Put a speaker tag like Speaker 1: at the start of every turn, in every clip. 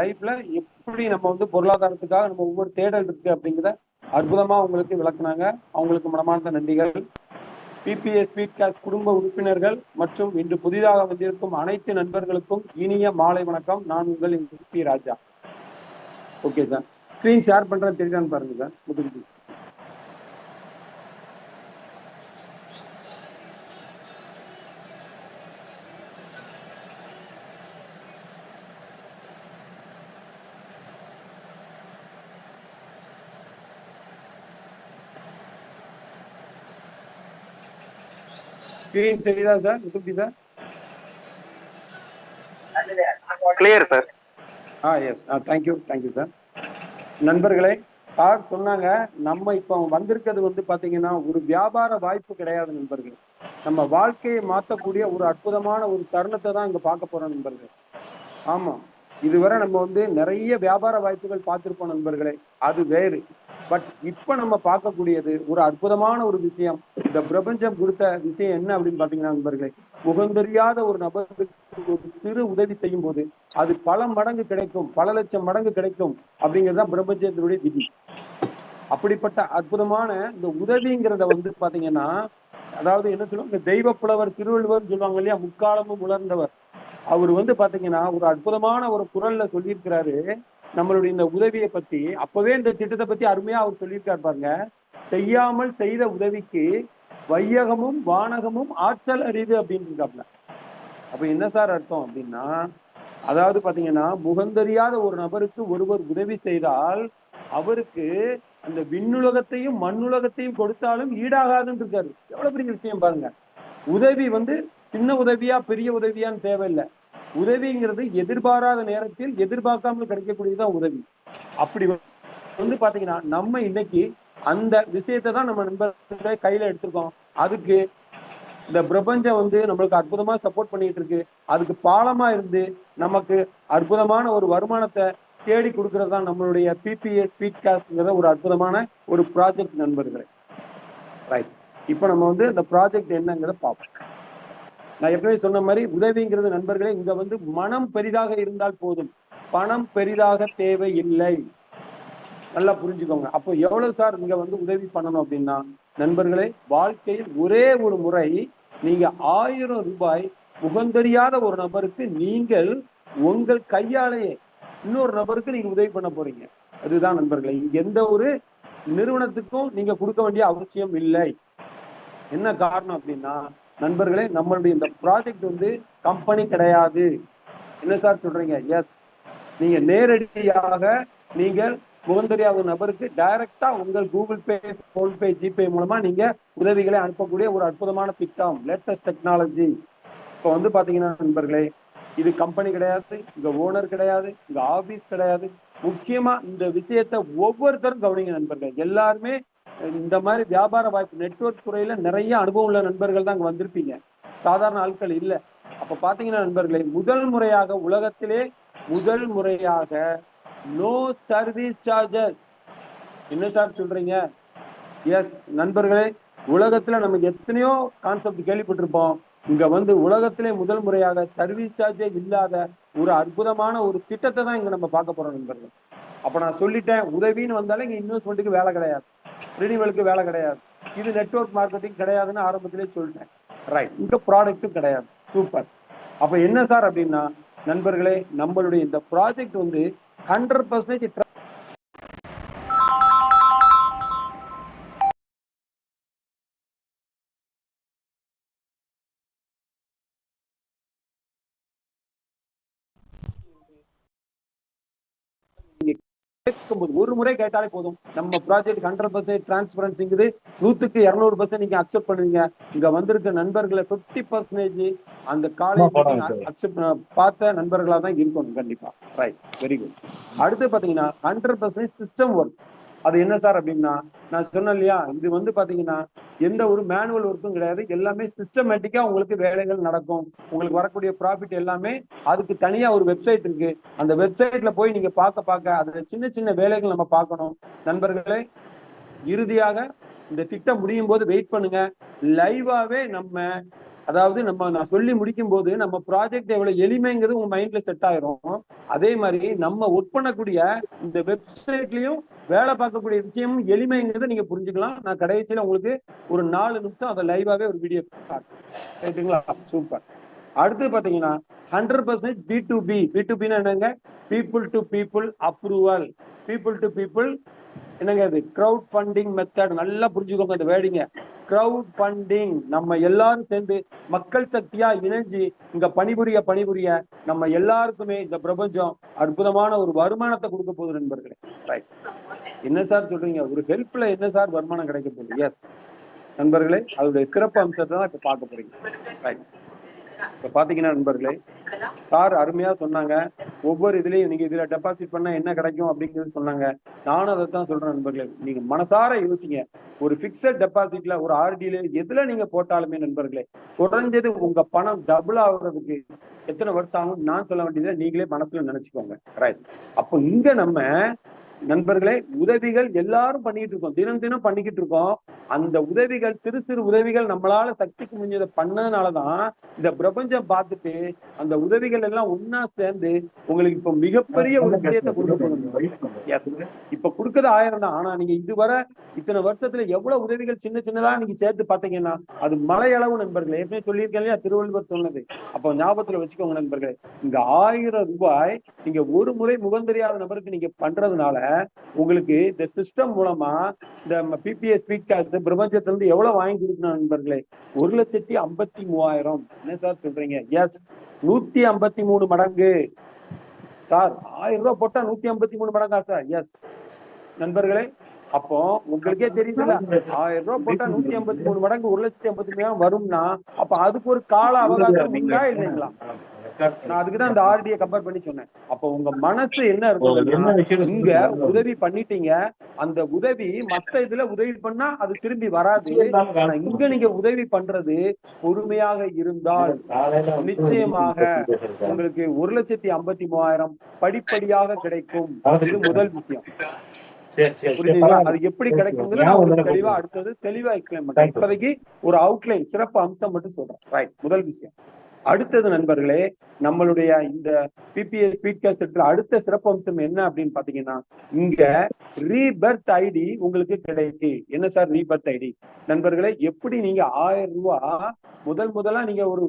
Speaker 1: லைஃப்ல எப்படி நம்ம வந்து பொருளாதாரத்துக்காக நம்ம ஒவ்வொரு தேடல் இருக்கு அப்படிங்கிற அற்புதமா உங்களுக்கு விளக்குனாங்க. அவங்களுக்கு மனமார்ந்த நன்றிகள். பிபிஎஸ் ஸ்பீட்காஸ்ட் குடும்ப உறுப்பினர்கள் மற்றும் இன்று புதிதாக வந்திருக்கும் அனைத்து நண்பர்களுக்கும் இனிய மாலை வணக்கம். நான் உங்கள் P Raja. Okay sir, screen share பண்றது தெரியுதான்னு பாருங்க சார். முதுகு ஸ்கிரீன் தெரியுதா சார்? முதுகு sir
Speaker 2: clear sir.
Speaker 1: Yes, thank you sir. நண்பர்களே, சார் சொன்னாங்க நம்ம இப்ப வந்திருக்கிறது வந்து பாத்தீங்கன்னா ஒரு வியாபார வாய்ப்பு கிடையாது நண்பர்கள். நம்ம வாழ்க்கையை மாற்றக்கூடிய ஒரு அற்புதமான ஒரு தருணத்தை தான் இங்க பார்க்க போறோம் நண்பர்கள். ஆமா, இதுவரை நம்ம வந்து நிறைய வியாபார வாய்ப்புகள் பார்த்திருப்போம் நண்பர்களே, அது வேறு. பட் இப்ப நம்ம பார்க்கக்கூடியது ஒரு அற்புதமான ஒரு விஷயம். இந்த பிரபஞ்சம் கொடுத்த விஷயம் என்ன அப்படின்னு பாத்தீங்கன்னா நண்பர்களே, முகந்தெரியாத ஒரு நபருக்கு ஒரு சிறு உதவி செய்யும் போது அது பல மடங்கு கிடைக்கும், பல லட்சம் மடங்கு கிடைக்கும் அப்படிங்கிறதுதான் பிரபஞ்சத்தினுடைய விதி. அப்படிப்பட்ட அற்புதமான இந்த உதவிங்கிறத வந்து பாத்தீங்கன்னா, அதாவது என்ன சொல்லுவாங்க, தெய்வ புலவர் திருவள்ளுவர் சொல்லுவாங்க இல்லையா, முக்காலமும் உணர்ந்தவர். அவர் வந்து பாத்தீங்கன்னா ஒரு அற்புதமான ஒரு குரல்ல சொல்லியிருக்கிறாரு நம்மளுடைய இந்த உதவியை பத்தி. அப்பவே இந்த திட்டத்தை பத்தி அருமையா அவர் சொல்லியிருக்காரு பாருங்க. செய்யாமல் செய்த உதவிக்கு வையகமும் வானகமும் ஆற்றல் அரிது அப்படின்னு இருக்காப்ல. அப்ப என்ன சார் அர்த்தம் அப்படின்னா, அதாவது பாத்தீங்கன்னா முகந்தறியாத ஒரு நபருக்கு ஒருவர் உதவி செய்தால் அவருக்கு அந்த விண்ணுலகத்தையும் மண்ணுலகத்தையும் கொடுத்தாலும் ஈடாகாதுன்னு இருக்காரு. எவ்வளவு பெரிய விஷயம் பாருங்க. உதவி வந்து சின்ன உதவியா பெரிய உதவியான்னு தேவையில்லை. உதவிங்கிறது எதிர்பாராத நேரத்தில் எதிர்பார்க்காமல் கிடைக்கக்கூடியதுதான் உதவி. அப்படி வந்து பாத்தீங்கன்னா நம்ம இன்னைக்கு அந்த விஷயத்தை தான் நம்ம நண்பர்களை கையில எடுத்திருக்கோம். அதுக்கு இந்த பிரபஞ்சம் வந்து நம்மளுக்கு அற்புதமா சப்போர்ட் பண்ணிட்டு இருக்கு. அதுக்கு பாலமா இருந்து நமக்கு அற்புதமான ஒரு வருமானத்தை தேடி கொடுக்கறது தான் நம்மளுடைய பிபிஎஸ் ஸ்பீட்காஸ்ட்ங்கிற ஒரு அற்புதமான ஒரு ப்ராஜெக்ட் நண்பர்களே. ரைட், இப்ப நம்ம வந்து இந்த ப்ராஜெக்ட் என்னங்கிறத பார்ப்போம். நான் ஏற்கனவே சொன்ன மாதிரி உதவிங்கிறது நண்பர்களே இங்க வந்து மனம் பெரிதாக இருந்தால் போதும், பணம் பெரிதாக தேவையில்லை. நல்லா புரிஞ்சுக்கோங்க. அப்போ எவ்வளவு சார் இங்க வந்து உதவி பண்ணணும் அப்படின்னா நண்பர்களே, வாழ்க்கையில் ஒரே ஒரு முறை நீங்க 1000 ரூபாய் முகந்தறியாத ஒரு நபருக்கு நீங்கள் உங்கள் கையாலேயே இன்னொரு நபருக்கு நீங்க உதவி பண்ண போறீங்க. அதுதான் நண்பர்களே, எந்த ஒரு நிறுவனத்துக்கும் நீங்க கொடுக்க வேண்டிய அவசியம் இல்லை. என்ன காரணம் அப்படின்னா நண்பர்களே, நம்மளுடைய இந்த ப்ராஜெக்ட் வந்து கம்பெனி கிடையாது. என்ன சார் சொல்றீங்க? எஸ், நீங்க நேரடியாக நீங்கள் முகந்தறியாத நபருக்கு டைரக்டா உங்கள் கூகுள் பே, போன்பே, ஜிபே மூலமா நீங்க உதவிகளை அனுப்பக்கூடிய ஒரு அற்புதமான திட்டம், லேட்டஸ்ட் டெக்னாலஜி. இப்ப வந்து பாத்தீங்கன்னா நண்பர்களே, இது கம்பெனி கிடையாது, இங்க ஓனர் கிடையாது, இங்க ஆபீஸ் கிடையாது. முக்கியமா இந்த விஷயத்த ஒவ்வொருத்தரும் கவனிங்க நண்பர்கள். எல்லாருமே இந்த மாதிரி வியாபார வாய்ப்பு நெட்வொர்க் துறையில நிறைய அனுபவம் உள்ள நண்பர்கள் தான் அங்க வந்திருப்பீங்க, சாதாரண ஆட்கள் இல்ல. அப்ப பாத்தீங்கன்னா நண்பர்களே, முதல் முறையாக உலகத்திலே முதல் முறையாக நோ சர்வீஸ் சார்ஜஸ். என்ன சார் சொல்றீங்க? எஸ் நண்பர்களே, உலகத்துல நமக்கு எத்தனையோ கான்செப்ட் கேள்விப்பட்டிருப்போம். இங்க வந்து உலகத்திலே முதல் முறையாக சர்வீஸ் சார்ஜே இல்லாத ஒரு அற்புதமான ஒரு திட்டத்தை தான் இங்க நம்ம பார்க்க போறோம் நண்பர்கள். அப்ப நான் சொல்லிட்டேன், உதவின்னு வந்தாலே இங்க இன்வெஸ்ட்மெண்ட்டுக்கு வேலை கிடையாது, ரினிவலுக்கு வேலை கிடையாது, இது நெட்வொர்க் மார்க்கெட்டிங் கிடையாதுன்னு ஆரம்பத்திலே சொல்லிட்டேன். ரைட், இங்க ப்ராடக்ட்டும் கிடையாது. சூப்பர். அப்ப என்ன சார் அப்படின்னா நண்பர்களே, நம்மளுடைய இந்த ப்ராஜெக்ட் வந்து 100% கேட்கும்போது ஒரு முறை கேட்டாலே போதும், நம்ம ப்ராஜெக்ட் 100% டிரான்ஸ்பரன்சிங்கிறது 100க்கு 200% நீங்க அக்செப்ட் பண்ணுவீங்க. இங்க வந்திருக்க நண்பர்களை 50% அந்த காலேஜ் அக்செப்ட் பார்த்த நண்பர்களா தான் இருக்கணும் கண்டிப்பா. Right, very good. அடுத்து பாத்தீங்கன்னா 100% சிஸ்டம் ஒர்க். அது என்ன சார் அப்படின்னா, நான் சொன்னேன் இல்லையா, இது வந்து பாத்தீங்கன்னா எந்த ஒரு மேனுவல் ஒர்க்கும் கிடையாது, எல்லாமே சிஸ்டமேட்டிக்கா உங்களுக்கு வேலைகள் நடக்கும். உங்களுக்கு வரக்கூடிய ப்ராஃபிட் எல்லாமே அதுக்கு தனியா ஒரு வெப்சைட் இருக்கு. அந்த வெப்சைட்ல போய் நீங்க பார்க்க அதுல சின்ன சின்ன வேலைகள் நம்ம பார்க்கணும். நண்பர்களே, இறுதியாக இந்த திட்டம் முடியும் போது வெயிட் பண்ணுங்க, லைவாவே நம்ம அதாவது நான் சொல்லி முடிக்கும் போது நம்ம ப்ராஜெக்ட் எவ்வளவு எளிமைங்கிறது உங்க மைண்ட்ல செட் ஆயிரும். அதே மாதிரி நம்ம ஒர்க் பண்ணக்கூடிய இந்த வெப்சைட்லயும் வேலை பார்க்கக்கூடிய விஷயமும் எளிமைங்கிறத நீங்க புரிஞ்சுக்கலாம். நான் கடைசியில உங்களுக்கு ஒரு 4 நிமிஷம் அதை லைவாவே ஒரு வீடியோ காட்டுறேன். ரைட்டுங்களா? சூப்பர். அடுத்து பாத்தீங்கன்னா 100% B2B. B2Bன்னா என்னங்க? People to people approval. People to people என்னங்க அது? Crowd funding method. நல்லா புரிஞ்சுக்கோங்க இந்த வேர்டிங்க. Crowd funding. நம்ம எல்லாரும் சேர்ந்து மக்கள் சக்தியா இணைஞ்சு இங்க பணிபுரிய நம்ம எல்லாருக்குமே இந்த பிரபஞ்சம் அற்புதமான ஒரு வருமானத்தை கொடுக்க போகுது நண்பர்களே. ரைட். என்ன சார் சொல்றீங்க? ஒரு ஹெல்ப்ல என்ன சார் வருமானம் கிடைக்க போகுது? எஸ் நண்பர்களே, அதோடைய சிறப்பு அம்சத்தை தான் இப்ப பார்க்க போறீங்க. ரைட். இப்ப பாத்தீங்கன்னா நண்பர்களே, சார் அருமையா சொன்னாங்க. ஒவ்வொரு இதுலயும் நீங்க இதுல டெபாசிட் பண்ணா என்ன கிடைக்கும் அப்படிங்கிறது சொன்னாங்க. நானும் அதை தான் சொல்றேன் நண்பர்களே. நீங்க மனசார யோசிங்க. ஒரு பிக்சட் டெபாசிட்ல, ஒரு ஆர்டில, எதுல நீங்க போட்டாலுமே நண்பர்களே, குறைஞ்சது உங்க பணம் டபுள் ஆகுறதுக்கு எத்தனை வருஷம் ஆகும் நான் சொல்ல வேண்டியதை நீங்களே மனசுல நினைச்சுக்கோங்க. ரைட். அப்போ இங்க நம்ம நண்பர்களே உதவிகள் எல்லாரும் பண்ணிட்டு இருக்கோம், தினம் தினம் பண்ணிக்கிட்டு இருக்கோம். அந்த உதவிகள், சிறு சிறு உதவிகள் நம்மளால சக்திக்கு முடிஞ்சதை பண்ணதுனாலதான் இந்த பிரபஞ்சம் பார்த்துட்டு அந்த உதவிகள் எல்லாம் ஒன்னா சேர்ந்து உங்களுக்கு இப்ப மிகப்பெரிய ஒரு விஷயத்தை கொடுக்க போகுது. எஸ், இப்ப கொடுக்கறது 1000 தான். ஆனா நீங்க இதுவரை இத்தனை வருஷத்துல எவ்வளவு உதவிகள் சின்ன சின்னதா நீங்க சேர்த்து பாத்தீங்கன்னா அது மலையளவு நண்பர்களே. ஏற்கனவே சொல்லியிருக்கேன் இல்லையா, திருவள்ளுவர் சொன்னது. அப்போ ஞாபகத்துல வச்சுக்கோங்க நண்பர்களே. இந்த 1000 ரூபாய் நீங்க ஒரு முறை முகம் தெரியாத நபருக்கு நீங்க பண்றதுனால உங்களுக்கு இந்த சிஸ்டம் மூலமா இந்த பிபிஎஸ் ஸ்பீட்காஸ்ட் பிரபஞ்சத்திலிருந்து எவ்வளவு வாங்கி கொடுக்கணும் நண்பர்களே? 1,53,000. என்ன சார் சொல்றீங்க? எஸ், 153 மடங்கு சார். 1000 ரூபாய் போட்டா 153 மடங்கா சார்? எஸ் நண்பர்களே. அப்போ உங்களுக்கே தெரியுதுல்ல, 1000 ரூபாய் போட்டா 153 மடங்கு 1,53,000 வரும்னா அப்ப அதுக்கு ஒரு கால அவகாசம் உண்டா இல்லைங்களா? நான் அதுக்குதான் இந்த ஆர்டியை கம்பேர் பண்ணி சொன்னேன். அப்போ உங்க மனசு என்ன இருக்குதுன்னா, இங்க உதவி பண்ணிட்டீங்க, அந்த உதவி மத்த இதுல உதவி பண்ணா அது திரும்பி வராது. ஆனா இங்க நீங்க உதவி பண்றது பொறுமையாக இருந்தால் நிச்சயமாக உங்களுக்கு 1,53,000 படிப்படியாக கிடைக்கும். இது முதல் விஷயம். புரியுதுங்களா? அது எப்படி கிடைக்குங்கிறது நான் உங்களுக்கு தெளிவா அடுத்தது தெளிவா எக்ஸ்பிளைன் பண்றேன். இப்போதைக்கு ஒரு அவுட்லைன், சிறப்பு அம்சம் மட்டும் சொல்றேன். ரைட், முதல் விஷயம். அடுத்தது நண்பர்களே, நம்மளுடைய இந்த பிபிஎஸ் ஸ்பீட்காஸ்ட் அடுத்த சிறப்பு அம்சம் என்ன அப்படின்னு பாத்தீங்கன்னா, இங்க ரீபர்த் ஐடி உங்களுக்கு கிடைக்கு. என்ன சார் ரீபர்த் ஐடி? நண்பர்களே, எப்படி நீங்க 1000 ரூபாய் முதலா நீங்க ஒரு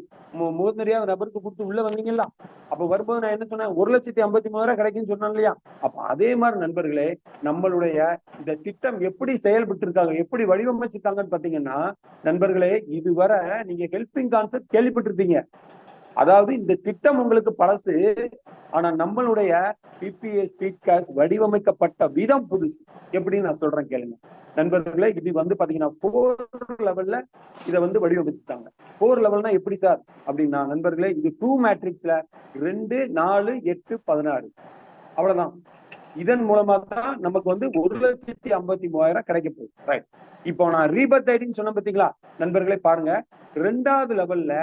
Speaker 1: முகம் தெரியாத நபருக்கு கொடுத்து உள்ள வந்தீங்களா? அப்ப வரும்போது நான் என்ன சொன்னேன்? 1,53,000 கிடைக்குன்னு சொன்னேன் இல்லையா? அப்ப அதே மாதிரி நண்பர்களே, நம்மளுடைய இந்த திட்டம் எப்படி செயல்பட்டு இருக்காங்க, எப்படி வடிவமைச்சிருக்காங்கன்னு பாத்தீங்கன்னா நண்பர்களே, இதுவரை நீங்க ஹெல்பிங் கான்செப்ட் கேள்விப்பட்டிருப்பீங்க. அதாவது இந்த திட்டம் உங்களுக்கு பழசு, ஆனா நம்மளுடைய பிபிஎஸ் ஸ்பீட்காஸ்ட் வடிவமைக்கப்பட்ட விதம் புதுசு. எப்படின்னு நான் சொல்றேன் கேளுங்க நண்பர்களே. இது பாத்தீங்கன்னா 4 லெவல்ல இதை வடிவமைச்சிருக்காங்க. 4 லெவல்னா எப்படி சார் அப்படின்னா நண்பர்களே, இது 2 மேட்ரிக்ஸ்ல 2, 4, 8, 16 அவ்வளவுதான். இதன் மூலமா தான் நமக்கு 1,53,000 கிடைக்க போகுது. ரைட். இப்போ நான் ரீபர்த் ஐடின்னு சொன்ன பாத்தீங்களா நண்பர்களே, பாருங்க. 2வது லெவல்ல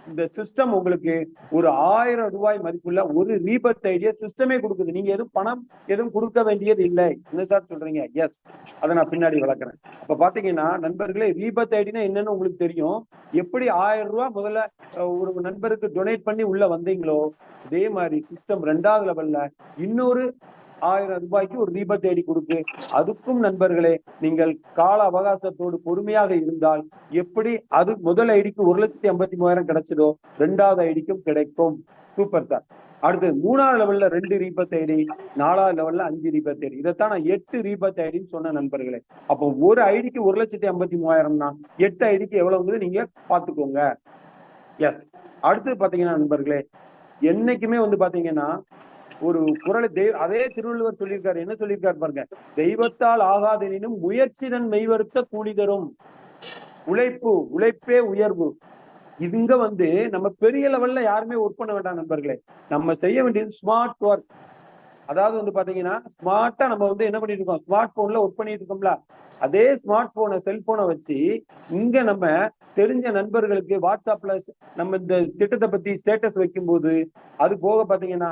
Speaker 1: இந்த சிஸ்டம் உங்களுக்கு ஒரு 1000 ரூபாய் மதிப்புள்ள ஒரு ரீபர்த் ஐடியா சிஸ்டமே கொடுக்குது. நீங்க எதுவும் பணம் எதுவும் கொடுக்க வேண்டியது இல்லை. என்ன சார் சொல்றீங்க? எஸ், அதை நான் பின்னாடி வளர்க்குறேன். அப்ப பாத்தீங்கன்னா நண்பர்களே, ரீபர்த் ஐடினா என்னன்னு உங்களுக்கு தெரியும். எப்படி 1000 ரூபாய் முதல்ல ஒரு நண்பருக்கு டொனேட் பண்ணி உள்ள வந்தீங்களோ, அதே மாதிரி சிஸ்டம் 2வது லெவல்ல இன்னொரு 1000 ரூபாய்க்கு ஒரு ரீபர்த் ஐடி கொடுத்து, அதுக்கும் நண்பர்களே நீங்கள் கால அவகாசத்தோடு பொறுமையாக இருந்தால் எப்படி அது முதல் ஐடிக்கு 1,53,000 கிடைச்சதோ 2வது ஐடிக்கும் கிடைக்கும். Super sir. அடுத்து 3வது லெவல்ல 2 ரீபர்த் ஐடி, 4வது லெவல்ல 5 ரீபர்த் ஐடி. இதைத்தான் நான் 8 ரீபர்த் ஐடின்னு சொன்ன நண்பர்களே. அப்போ ஒரு ஐடிக்கு 1,53,000னா 8 ஐடிக்கு எவ்வளவுங்கிறது நீங்க பாத்துக்கோங்க. எஸ். அடுத்து பாத்தீங்கன்னா நண்பர்களே, என்னைக்குமே பாத்தீங்கன்னா ஒரு குறளை அதே திருவள்ளுவர் சொல்லியிருக்காரு. என்ன சொல்லியிருக்காரு பாருங்க? தெய்வத்தால் ஆகாதெனினும் முயற்சிதன் மெய்வருத்த கூலி தரும். உழைப்பே உயர்வு. இங்க நம்ம பெரிய லெவல்ல யாருமே ஒர்க் பண்ண வேண்டாம் நண்பர்களே. நம்ம செய்ய வேண்டியது ஸ்மார்ட் ஒர்க். அதாவது வந்து பாத்தீங்கன்னா ஸ்மார்ட்டா நம்ம வந்து என்ன பண்ணிட்டு இருக்கோம், ஸ்மார்ட் போன்ல ஒர்க் பண்ணிட்டு இருக்கோம்ல, அதே ஸ்மார்ட் போனை செல்போனை வச்சு இங்க நம்ம தெரிஞ்ச நண்பர்களுக்கு வாட்ஸ்அப்ல நம்ம இந்த திட்டத்தை பத்தி ஸ்டேட்டஸ் வைக்கும் போது, அது போக பாத்தீங்கன்னா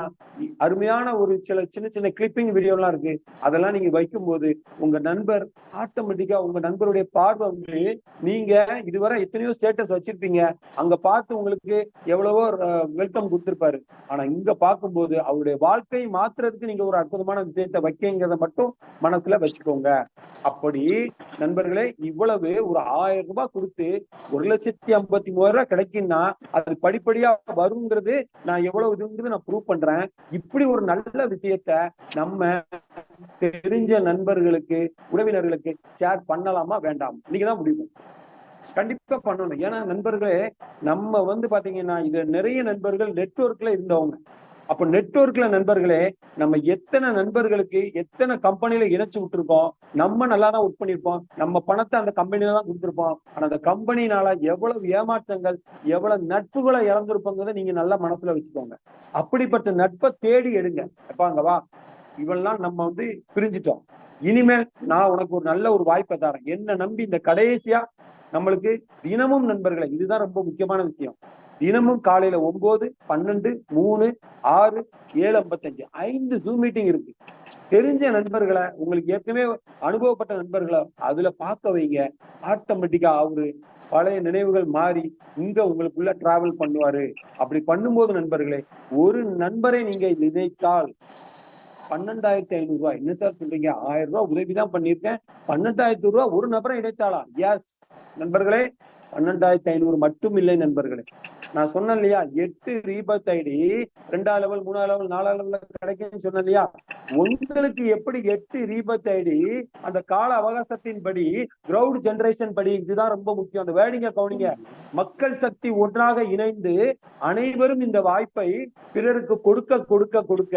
Speaker 1: அருமையான ஒரு சில சின்ன சின்ன கிளிப்பிங் வீடியோ எல்லாம் இருக்கு, அதெல்லாம் நீங்க வைக்கும் போது உங்க நண்பர் ஆட்டோமேட்டிக்கா உங்க நண்பருடைய பார்வை வந்து நீங்க இதுவரை எத்தனையோ ஸ்டேட்டஸ் வச்சிருப்பீங்க, அங்க பார்த்து உங்களுக்கு எவ்வளவோ வெல்கம் கொடுத்திருப்பாரு. ஆனா இங்க பார்க்கும்போது அவருடைய வாழ்க்கையை மாத்துறதுக்கு நீங்க ஒரு அற்புதமான விஷயத்தை வைக்கிறத மட்டும் மனசுல வச்சுக்கோங்க. அப்படி நண்பர்களே, இவ்வளவு ஒரு 1000 ரூபாய் கொடுத்து 1,53,000 கிடைக்கும்னா அது படிப்படியா வருங்கிறது நான் எவ்வளவு இதுங்கிறது நான் ப்ரூவ் பண்றேன். இப்படி ஒரு நல்ல விஷயத்த நம்ம தெரிஞ்ச நண்பர்களுக்கு உறவினர்களுக்கு ஷேர் பண்ணலாமா வேண்டாம், நீங்கதான் முடிவு. கண்டிப்பா பண்ணணும். ஏன்னா நண்பர்களே, நம்ம வந்து பாத்தீங்கன்னா இது நிறைய நண்பர்கள் நெட்வொர்க்ல இருந்தவங்க. அப்ப நெட்வொர்க்ல நண்பர்களே, நம்ம எத்தனை நண்பர்களுக்கு எத்தனை கம்பெனில இணைச்சு விட்டுருக்கோம், நம்ம நல்லா தான் ஒர்க் பண்ணிருப்போம், நம்ம பணத்தை அந்த கம்பெனில தான் கொடுத்திருப்போம். ஆனா அந்த கம்பெனினால எவ்வளவு ஏமாற்றங்கள் எவ்வளவு நட்புகளை இழந்திருப்போங்கிறத நீங்க நல்லா மனசுல வச்சுக்கோங்க. அப்படிப்பட்ட நட்பை தேடி எடுங்க. எப்ப அங்க வா, இவெல்லாம் நம்ம வந்து பிரிஞ்சிட்டோம், இனிமேல் நான் உனக்கு ஒரு நல்ல ஒரு வாய்ப்பை தரேன், என்ன நம்பி இந்த கடைசியா நம்மளுக்கு தினமும் நண்பர்களை, இதுதான் ரொம்ப முக்கியமான விஷயம், தினமும் காலையில 9, 12, 3, 6, 7:55 5 ஜூம் மீட்டிங் இருக்கு. தெரிஞ்ச நண்பர்களை, உங்களுக்கு ஏற்கனவே அனுபவப்பட்ட நண்பர்களை அதுல பார்க்க வைங்க. ஆட்டோமேட்டிக்கா அவரு பழைய நினைவுகள் மாறி இங்க உங்களுக்குள்ள டிராவல் பண்ணுவாரு. அப்படி பண்ணும்போது நண்பர்களே, ஒரு நண்பரை நீங்க நினைத்தால் 12,500 ரூபாய், என்ன சார் சொல்றீங்க, 1000 ரூபாய் உதவிதான் பண்ணிருக்கேன், 12,000 ரூபாய் ஒரு நபரை இணைத்தாளா? எஸ் நண்பர்களே, 12,500 மட்டும் இல்லை நண்பர்களே. நான் சொன்னேன் இல்லையா, 8 ரீபத் ஐடி 2ஆம் லெவல் 3ஆம் லெவல் 4ஆம் லெவல்ல கிடைக்கும்னு சொன்னேன் இல்லையா, உங்களுக்கு எப்படி 8 ரீபத் ஐடி அந்த கால அவகாசத்தின் படி கிரவுட் ஜெனரேஷன் படி, இதுதான் ரொம்ப முக்கியம், அந்த வேர்டிங்க கவனிங்க, மக்கள் சக்தி ஒன்றாக இணைந்து அனைவரும் இந்த வாய்ப்பை பிறருக்கு கொடுக்க கொடுக்க கொடுக்க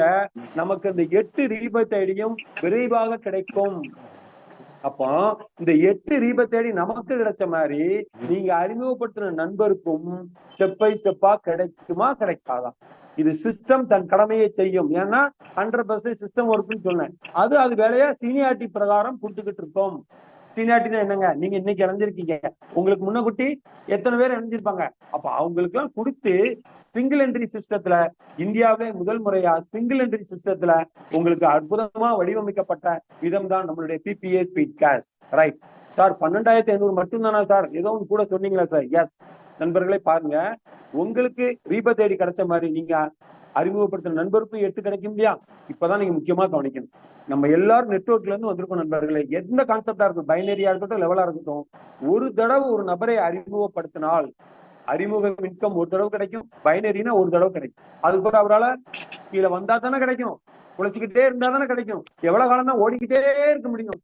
Speaker 1: நமக்கு இந்த 8 ரீபத் ஐடியும் விரைவாக கிடைக்கும். அப்போ இந்த 8 ரீபத் ஐடி நமக்கு கிடைச்ச மாதிரி நீங்க அறிமுகப்படுத்தின நண்பருக்கும் ஸ்டெப் பை ஸ்டெப்பா கிடைக்குமா கிடைக்காதா? இது சிஸ்டம் தன் கடமையை செய்யும். ஏன்னா 100% சிஸ்டம் ஒர்க்னு சொன்னேன். அது வேலையா சீனியாரிட்டி பிரகாரம் கொடுத்துக்கிட்டு இருக்கோம். சீனியாரிட்டினா என்னங்க, நீங்க இன்னைக்கு இணைஞ்சிருக்கீங்க, உங்களுக்கு முன்னகுட்டி எத்தனை பேர் இணைஞ்சிருப்பாங்க, அப்ப அவங்களுக்கு எல்லாம் கொடுத்து சிங்கிள் என்ட்ரி சிஸ்டத்துல, இந்தியாவிலே முதல் முறையா சிங்கிள் என்ட்ரி சிஸ்டத்துல உங்களுக்கு அற்புதமா வடிவமைக்கப்பட்ட விதம் தான் நம்மளுடைய BBA speed cash. Right sir, 12,500 மட்டும் தானா சார், ஏதோ ஒன்று கூட சொன்னீங்களா சார்? எஸ் நண்பர்களே, பாருங்க, உங்களுக்கு ரீபத் ஐடி கிடைச்ச மாதிரி நீங்க அறிமுகப்படுத்துற நண்பருக்கும் 8 கிடைக்கும் இல்லையா? இப்பதான் நீங்க முக்கியமா கவனிக்கணும். நம்ம எல்லாரும் நெட்வொர்க்ல இருந்து வந்திருக்கோம் நண்பர்களே, எந்த கான்செப்டா இருக்கும், பைனரியா இருக்கட்டும் லெவலா இருக்கட்டும், ஒரு தடவை ஒரு நபரை அறிமுகப்படுத்தினால் அறிமுக இன்கம் ஒரு தடவை கிடைக்கும், பைனரினா ஒரு தடவை கிடைக்கும். அது கூட அவரால் கீழே வந்தா தானே கிடைக்கும், உழைச்சிக்கிட்டே இருந்தா தானே கிடைக்கும், எவ்வளவு காலம் தான் ஓடிக்கிட்டே இருக்க முடியும்?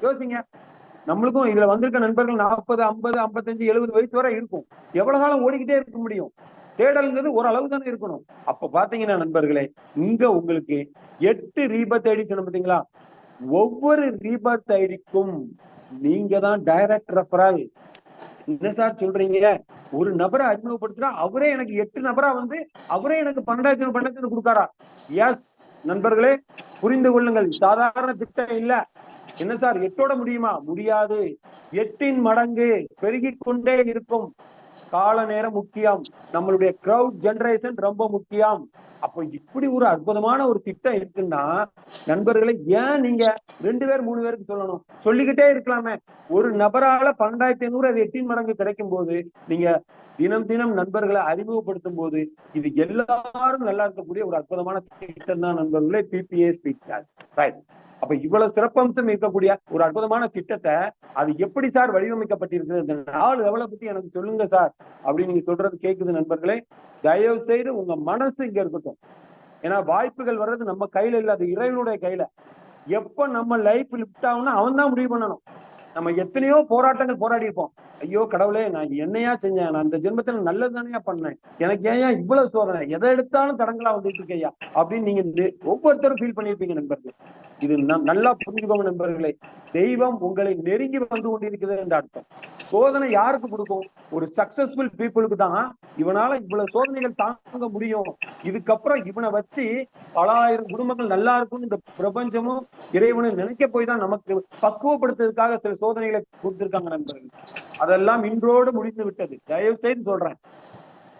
Speaker 1: யோசிங்க. நம்மளுக்கும் இதுல வந்திருக்க நண்பர்கள் 40, 50, 55, 70 வயசு வரை இருக்கும். எவ்வளவு காலம் ஓடிக்கிட்டே இருக்க முடியும்? தேடல்ங்கிறது ஒரு அளவு தானே இருக்கணும். அப்ப பாத்தீங்கன்னா நண்பர்களே, இங்க உங்களுக்கு 8 ரீபத் ஐடி சொன்ன பாத்தீங்களா, ஒவ்வொரு ரீபத் ஐடிக்கும் நீங்க தான் டைரக்ட் ரெஃபரல். என்ன சார் சொல்றீங்க, ஒரு நபரை அறிமுகப்படுத்துறா, அவரே எனக்கு 8 நபரா வந்து அவரே எனக்கு 12,000 கொடுக்காரா? எஸ் நண்பர்களே, புரிந்து கொள்ளுங்கள், சாதாரண திட்டம் இல்ல. என்ன சார் 8ஓட முடியுமா? முடியாது. 8இன் மடங்கு பெருகிக் கொண்டே இருக்கும். கால நேரம் முக்கியம், நம்மளுடைய கிரவுட் ஜெனரேஷன் ரொம்ப முக்கியம். அப்போ இப்படி ஒரு அற்புதமான ஒரு திட்டம் இருக்குன்னா நண்பர்களை ஏன் நீங்க 2 பேர் 3 பேருக்கு சொல்லணும்? சொல்லிக்கிட்டே இருக்கலாமே. ஒரு நபரால 12,500 அது 8இன் மடங்கு கிடைக்கும் போது நீங்க தினம் தினம் நண்பர்களை அறிமுகப்படுத்தும் போது இது எல்லாரும் நல்லா இருக்கக்கூடிய ஒரு அற்புதமான திட்டம் தான் நண்பர்களே, பிபிஏ ஸ்பீட் கேஷ். ரைட். அப்ப இவ்வளவு சிறப்பம்சம் இருக்கக்கூடிய ஒரு அற்புதமான திட்டத்தை அது எப்படி சார் வடிவமைக்கப்பட்டிருக்கு, இந்த 4 லெவலை பத்தி எனக்கு சொல்லுங்க சார் அப்படின்னு நீங்க சொல்றது கேக்குது நண்பர்களே. தயவு செய்து உங்க மனசு இங்க இருக்கட்டும். ஏன்னா வாய்ப்புகள் வர்றது நம்ம கையில இல்ல, அது இறைவனுடைய கையில. எப்ப நம்ம லைஃப் லிஃப்ட் ஆகும்னா அவன் தான் முடிவு பண்ணணும். நம்ம எத்தனையோ போராட்டங்கள் போராடி இருப்போம், ஐயோ கடவுளே, நான் என்னையா செஞ்சேன், நான் இந்த ஜென்மத்துல நல்லது தானே பண்ணேன், எனக்கு ஏன் இவ்வளவு சோதனை, எதை எடுத்தாலும் தடங்களா வந்துட்டு இருக்கையா அப்படின்னு நீங்க ஒவ்வொருத்தரும் ஃபீல் பண்ணிருப்பீங்க நண்பர்களே. இது நல்லா புரிஞ்சுக்கோங்க நண்பர்களே. தெய்வம் உங்களை நெருங்கி வந்து கொண்டிருக்கிறது என்ற அர்த்தம். சோதனை யாருக்கு கொடுக்கும்? ஒரு சக்சஸ்ஃபுல் பீப்புளுக்கு தான் இவனால இவ்வளவு சோதனைகள் தாங்க முடியும், இதுக்கப்புறம் இவனை வச்சு பல ஆயிரம் குடும்பங்கள் நல்லா இருக்கும் இந்த பிரபஞ்சமும் இறைவனும் நினைக்க போய் தான் நமக்கு பக்குவப்படுத்துறதுக்காக சில சோதனைகளை கொடுத்திருக்காங்க நண்பர்கள். அதெல்லாம் இன்றோடு முடிந்து விட்டது. தயவு செய்து சொல்றேன்,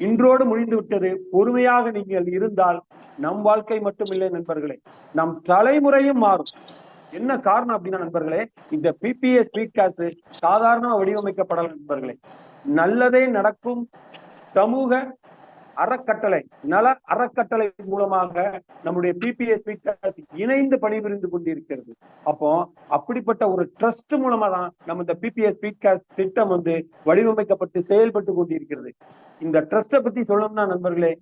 Speaker 1: இன்றோடு முடிந்து விட்டது. பொறுமையாக நீங்கள் இருந்தால் நம் வாழ்க்கை மட்டும் இல்லை நண்பர்களே, நம் தலைமுறையும் மாறும். என்ன காரணம் அப்படின்னா நண்பர்களே, இந்த பிபிஎஸ் ஸ்பீட்காஸ்ட் சாதாரண வடிவமைக்கப்படல நண்பர்களே. நல்லதே நடக்கும் சமூக அறக்கட்டளை, நல அறக்கட்டளை மூலமாக நம்முடைய பிபிஎஸ் ஸ்பீட்காஸ்ட் இணைந்து பணிபுரிந்து கொண்டிருக்கிறது. அப்போ அப்படிப்பட்ட ஒரு ட்ரஸ்ட் மூலமா தான் நம்ம இந்த பிபிஎஸ் ஸ்பீட்காஸ்ட் திட்டம் வடிவமைக்கப்பட்டு செயல்பட்டு கொண்டிருக்கிறது. இந்த ட்ரஸ்ட பத்தி சொல்லணும்னா நண்பர்களே,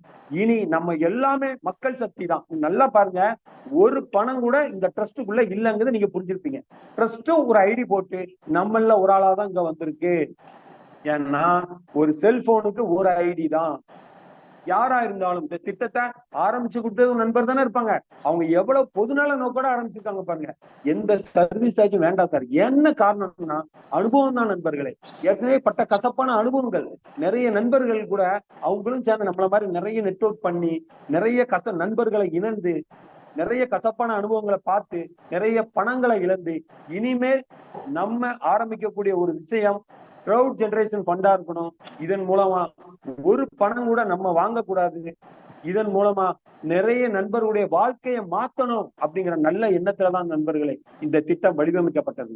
Speaker 1: இனி நம்ம எல்லாமே மக்கள் சக்தி தான். நல்லா பாருங்க, ஒரு பணம் கூட இந்த ட்ரஸ்டுக்குள்ள இல்லைங்கிறத நீங்க புரிஞ்சிருப்பீங்க. ட்ரஸ்டும் ஒரு ஐடி போட்டு நம்மள ஒரு ஆளாதான் இங்க வந்திருக்கு. ஏன்னா ஒரு செல்போனுக்கு ஒரு ஐடி தான். யாரா இருந்தாலும் இந்த திட்டத்தை ஆரம்பிச்சு கொடுத்தது நண்பர் தானே இருப்பாங்க. அவங்க எவ்வளவு பொதுநல நோக்கோட ஆரம்பிச்சிருக்காங்க பாருங்க. எந்த சர்வீஸ் ஆச்சும் வேண்டாம் சார். என்ன காரணம்னா அனுபவம் தான் நண்பர்களே. ஏற்கனவே பட்ட கசப்பான அனுபவங்கள். நிறைய நண்பர்கள் கூட அவங்களும் சேர்ந்து நம்மள மாதிரி நிறைய நெட்வொர்க் பண்ணி நிறைய நண்பர்களை இணைந்து நிறைய கசப்பான அனுபவங்களை பார்த்து நிறைய பணங்களை இழந்து இனிமேல் நம்ம ஆரம்பிக்கக்கூடிய ஒரு விஷயம் க்ரௌட் ஜெனரேஷன் ஃபண்டா இருக்கணும். இதன் மூலமா ஒரு பணம் கூட நம்ம வாங்கக்கூடாது. இதன் மூலமா நிறைய நண்பர்களுடைய வாழ்க்கையை மாத்தணும் அப்படிங்கிற நல்ல எண்ணத்துலதான் நண்பர்களே இந்த திட்டம் வடிவமைக்கப்பட்டது.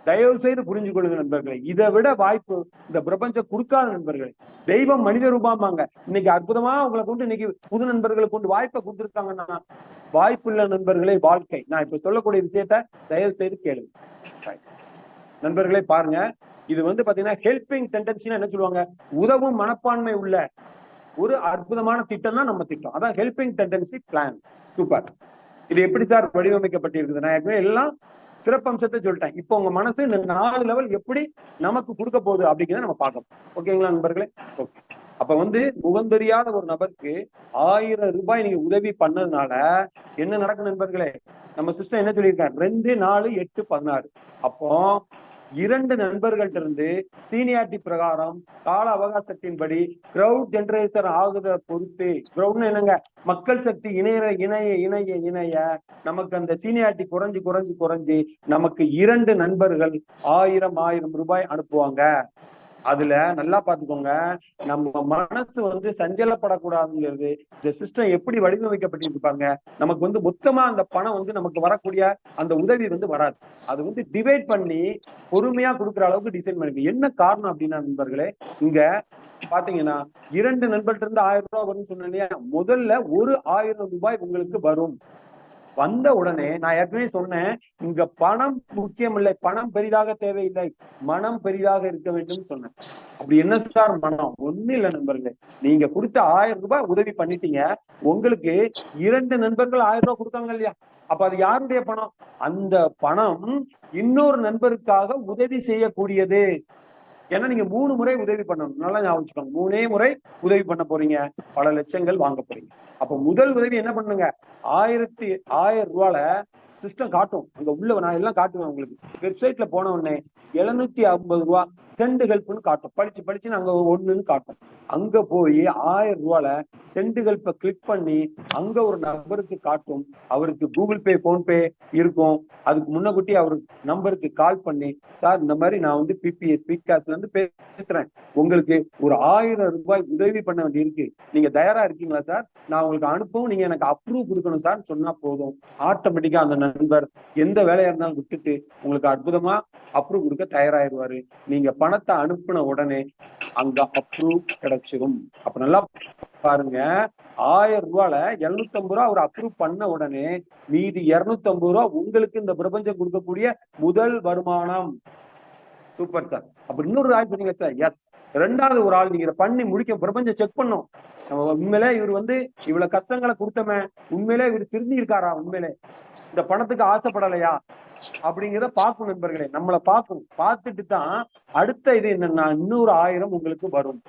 Speaker 1: தயவு செய்து புரிஞ்சு கொள்ளுங்க நண்பர்களே. இதை விட வாய்ப்பு இந்த பிரபஞ்சம் கொடுக்காத நண்பர்களே. தெய்வம் மனித ரூபாமாங்க. இன்னைக்கு அற்புதமா உங்களை கொண்டு இன்னைக்கு புது நண்பர்களை கொண்டு வாய்ப்பை கொடுத்துருக்காங்கன்னா வாய்ப்பு இல்ல நண்பர்களே வாழ்க்கை. நான் இப்ப சொல்லக்கூடிய விஷயத்த தயவு செய்து கேளுங்க நண்பர்களே. பாருங்க, இது பாத்தீங்கன்னா ஹெல்பிங் டெண்டன்சினா என்ன சொல்லுவாங்க, உதவும் மனப்பான்மை உள்ள ஒரு அற்புதமான திட்டம் தான் நம்ம திட்டம். அதான் ஹெல்பிங் டெண்டன்சி பிளான். சூப்பர். இது எப்படி சார் வடிவமைக்கப்பட்டிருக்குது? நான் ஏற்கனவே எல்லாம் சிறப்பம்சத்தை சொல்லிட்டேன். இப்போ உங்க மனசு இந்த 4 லெவல் எப்படி நமக்கு கொடுக்க போகுது அப்படிங்கிறத நம்ம பார்க்கணும். ஓகேங்களா நண்பர்களே? ஓகே. அப்ப முகந்தெரியாத ஒரு நபருக்கு 1000 ரூபாய் நீங்க உதவி பண்ணதுனால என்ன நடக்கும் நண்பர்களே? நம்ம சிஸ்டம் என்ன சொல்லியிருக்காங்க, 2, 4, 8, 16. அப்போ 2 நண்பர்கள்ட்ட இருந்து சீனியாரிட்டி பிரகாரம் கால அவகாசத்தின்படி கிரவுட் ஜெனரேஷன் ஆகுத பொறுத்து, கிரவுட்னு என்னங்க, மக்கள் சக்தி இணைய இணைய இணைய இணைய நமக்கு அந்த சீனியாரிட்டி குறைஞ்சு குறைஞ்சு குறைஞ்சு நமக்கு 2 நண்பர்கள் 1000 ரூபாய் அனுப்புவாங்க. அதுல நல்லா பாத்துக்கோங்க, நம்ம மனசு சஞ்சலப்படக்கூடாதுங்கிறது இந்த சிஸ்டம் எப்படி வடிவமைக்கப்பட்டிருப்பாங்க. நமக்கு மொத்தமா அந்த பணம் நமக்கு வரக்கூடிய அந்த உதவி வராது. அது டிவைட் பண்ணி பொறுமையா கொடுக்குற அளவுக்கு டிசைன் பண்ணிருக்கு. என்ன காரணம் அப்படின்னா நண்பர்களே, இங்க பாத்தீங்கன்னா 2 நண்பர்கிட்ட இருந்து 1000 ரூபாய் வரும்னு சொன்னேன் இல்லையா? முதல்ல ஒரு 1000 ரூபாய் உங்களுக்கு வரும். வந்த உடனே நான் ஏற்கனவே சொன்னேன், இங்க பணம் முக்கியம் இல்லை, பணம் பெரிதாக தேவையில்லை, மனம் பெரிதாக இருக்க வேண்டும் சொன்னேன். அப்படி என்ன சார் மனம்? ஒண்ணு இல்லை நண்பர்களே, நீங்க கொடுத்த 1000 ரூபாய் உதவி பண்ணிட்டீங்க, உங்களுக்கு 2 நண்பர்கள் 1000 ரூபாய் கொடுத்தாங்க இல்லையா? அப்ப அது யாருடைய பணம்? அந்த பணம் இன்னொரு நண்பருக்காக உதவி செய்யக்கூடியது. ஏன்னா நீங்க 3 முறை உதவி பண்ணணும். நல்லா ஞாபகம் வச்சுக்கோங்க. 3 முறை உதவி பண்ண போறீங்க, பல லட்சங்கள் வாங்க போறீங்க. அப்ப முதல் உதவி என்ன பண்ணுங்க, 1000 ரூபால சிஸ்டம் காட்டும். அங்க உள்ள நான் எல்லாம் காட்டுவேன் உங்களுக்கு. வெப்சைட்ல போன உடனே 750 ரூபாய் சென்ட் ஹெல்ப்னு காட்டும். படிச்சு அங்க 1ன்னு காட்டும். அங்க போய் 1000 ரூபால சென்ட் ஹெல்ப்பை கிளிக் பண்ணி அங்க ஒரு நபருக்கு காட்டும். அவருக்கு கூகுள் பே, போன்பே இருக்கும். அதுக்கு முன்னகுட்டி அவர் நம்பருக்கு கால் பண்ணி, சார் இந்த மாதிரி நான் பிபிஎஸ் ஸ்பீட்காஸ்ட்ல இருந்து பேசுறேன், உங்களுக்கு ஒரு 1000 ரூபாய் உதவி பண்ண வேண்டி இருக்கு, நீங்க தயாரா இருக்கீங்களா சார்? நான் உங்களுக்கு அனுப்பவும் நீங்க எனக்கு அப்ரூவ் கொடுக்கணும் சார் சொன்னா போதும். ஆட்டோமேட்டிக்கா அந்த நண்பர் எந்த வேலையா இருந்தாலும் விட்டுட்டு உங்களுக்கு அற்புதமா அப்ரூவ் கொடுக்க தயாராயிருவாரு. நீங்க பணத்தை அனுப்பின உடனே அங்க அப்ரூவ் கிடைச்சிடும். அப்ப நல்லா பாருங்க, 1000 ரூபால 750 ரூபாய் அவர் அப்ரூவ் பண்ண உடனே மீதி 250 ரூபாய் உங்களுக்கு இந்த பிரபஞ்சம் கொடுக்கக்கூடிய முதல் வருமானம். Super sir. அப்ப இன்னொரு ஆள் சொன்னீங்க சார். எஸ். 2வது ஒரு ஆள் நீங்க இதை பண்ணி முடிக்க பிரபஞ்சம் செக் பண்ணும். உண்மையிலே இவர் இவ்வளவு கஷ்டங்களை கொடுத்தமே, உண்மையிலே இவர் திருந்தி இருக்காரா, உண்மையிலே இந்த பணத்துக்கு ஆசைப்படலையா, அப்படிங்கிறத பார்க்கும் நண்பர்களே. நம்மளை பார்க்கும். பார்த்துட்டு தான் அடுத்த இது என்னன்னா இன்னொரு 1000 உங்களுக்கு வரும்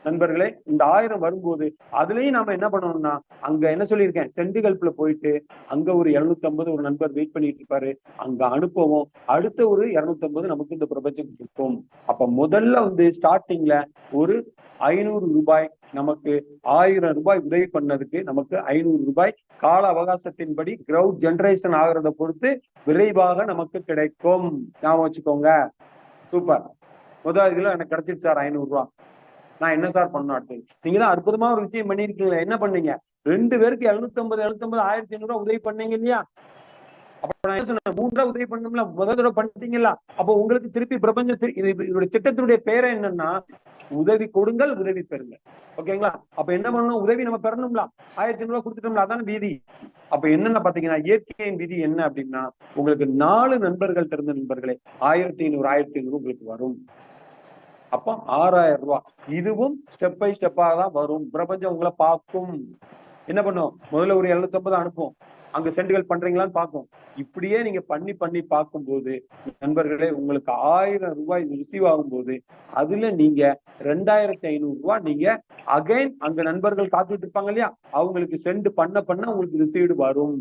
Speaker 1: நண்பர்களே. இந்த 1000 வரும்போது அதுலயும் நாம என்ன பண்ணணும்னா அங்க என்ன சொல்லியிருக்கேன், செண்டுகல்ப்ல போயிட்டு அங்க ஒரு 750 ஒரு நண்பர் வெயிட் பண்ணிட்டு இருப்பாரு, அங்க அனுப்பவும் அடுத்த ஒரு 250 நமக்கு இந்த பிரபஞ்சம் இருக்கும். அப்ப முதல்ல வந்து ஸ்டார்டிங்ல ஒரு 500 ரூபாய் நமக்கு 1000 ரூபாய் உதவி பண்ணதுக்கு நமக்கு 500 ரூபாய் கால அவகாசத்தின்படி கிரவுட் ஜெனரேஷன் ஆகிறத பொறுத்து விரைவாக நமக்கு கிடைக்கும். ஞாபகம் வச்சுக்கோங்க. சூப்பர். முதல் இதுல எனக்கு கிடைச்சிட்டு சார் 500 ரூபாய், நான் என்ன சார் பண்ணணும் அடுத்து? நீங்க தான் அற்புதமா ஒரு விஷயம் பண்ணிருக்கீங்களா. என்ன பண்ணீங்க? 2 பேருக்கு 750 1500 ரூபாய் உதவி பண்ணீங்க இல்லையா? அப்ப நான் என்ன சொன்னேன், 3 ரூபாய் உதவி பண்ணணும்ல, முதல் தடவை பண்ணிட்டீங்களா? அப்போ உங்களுக்கு திருப்பி பிரபஞ்சம் இதனுடைய திட்டத்தினுடைய பேரை என்னன்னா உதவி கொடுங்கள் உதவி பெறுங்க. ஓகேங்களா? அப்ப என்ன பண்ணணும், உதவி நம்ம பெறணும்ல, 1500 ரூபாய் கொடுத்துட்டோம்ல, அதான விதி. அப்ப என்னன்னு பாத்தீங்கன்னா இயற்கையின் விதி என்ன அப்படின்னா உங்களுக்கு 4 நண்பர்கள் தெரிந்த நண்பர்களே 1500 உங்களுக்கு வரும். அப்ப 6000 ரூபாய். இதுவும் ஸ்டெப் பை ஸ்டெப்பா தான் வரும். பிரபஞ்சம் உங்களை பார்க்கும். என்ன பண்ணும், முதல்ல ஒரு 750 அனுப்பும், அங்க சென்டுகள் பண்றீங்களான்னு பார்க்கும். இப்படியே நீங்க பண்ணி பண்ணி பார்க்கும்போது நண்பர்களே உங்களுக்கு 1000 ரூபாய் ரிசீவ் ஆகும்போது அதுல நீங்க 2500 ரூபாய் நீங்க அகைன் அங்க நண்பர்கள் காத்துட்டு இருப்பாங்க இல்லையா, அவங்களுக்கு சென்ட் பண்ண பண்ண உங்களுக்கு ரிசீவ்டு வரும்.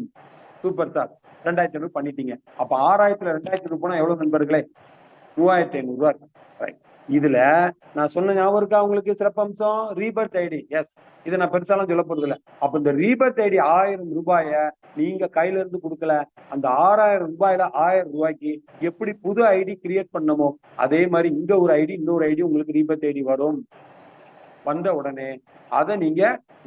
Speaker 1: Super sir. 2500 பண்ணிட்டீங்க. அப்ப 6000த்துல 2500 போனா எவ்வளவு நண்பர்களே? 3500 ரூபாய். ரைட். இதுல நான் சொன்ன ஞாபகம் இருக்கா உங்களுக்கு சிறப்பம்சம்? Rebirth ID. எஸ், இதை நான் பெருசாலாம் சொல்ல போறது இல்ல. அப்ப இந்த ரீபர்த் ஐடி 1000 ரூபாய நீங்க கையில இருந்து கொடுக்கல, அந்த 6000 ரூபாயில 1000 ரூபாய்க்கு எப்படி புது ஐடி கிரியேட் பண்ணமோ அதே மாதிரி இங்க ஒரு ஐடி இன்னொரு ஐடி உங்களுக்கு ரீபர்த் ஐடி வரும். வந்த உடனே அதை நீங்க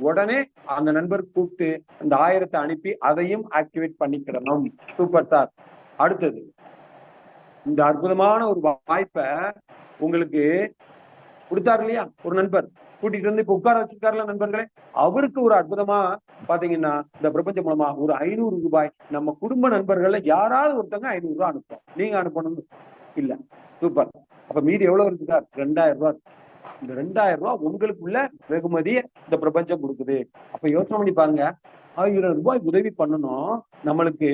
Speaker 1: உடனே அந்த நண்பருக்கு கூப்பிட்டு அந்த 1000 அனுப்பி அதையும் ஆக்டிவேட் பண்ணிக்கிடணும். Super sir. அடுத்தது இந்த அற்புதமான ஒரு வாய்ப்பை உங்களுக்கு கொடுத்தாரு இல்லையா ஒரு நண்பர், கூட்டிட்டு வந்து இப்ப உட்கார வச்சிருக்காருல நண்பர்களே, அவருக்கு ஒரு அற்புதமா பாத்தீங்கன்னா இந்த பிரபஞ்சம் மூலமா ஒரு 500 ரூபாய் நம்ம குடும்ப நண்பர்கள்ல யாராவது ஒருத்தவங்க 500 ரூபாய் அனுப்புவோம். நீங்க அனுப்பணும் இல்ல. சூப்பர். அப்ப மீதி எவ்வளவு இருக்கு சார்? 2000 ரூபாய். இந்த 2000 ரூபாய் உங்களுக்குள்ள வெகுமதியை இந்த பிரபஞ்சம் கொடுக்குது. அப்ப யோசனை பண்ணி பாருங்க, 1000 ரூபாய் உதவி பண்ணணும், நம்மளுக்கு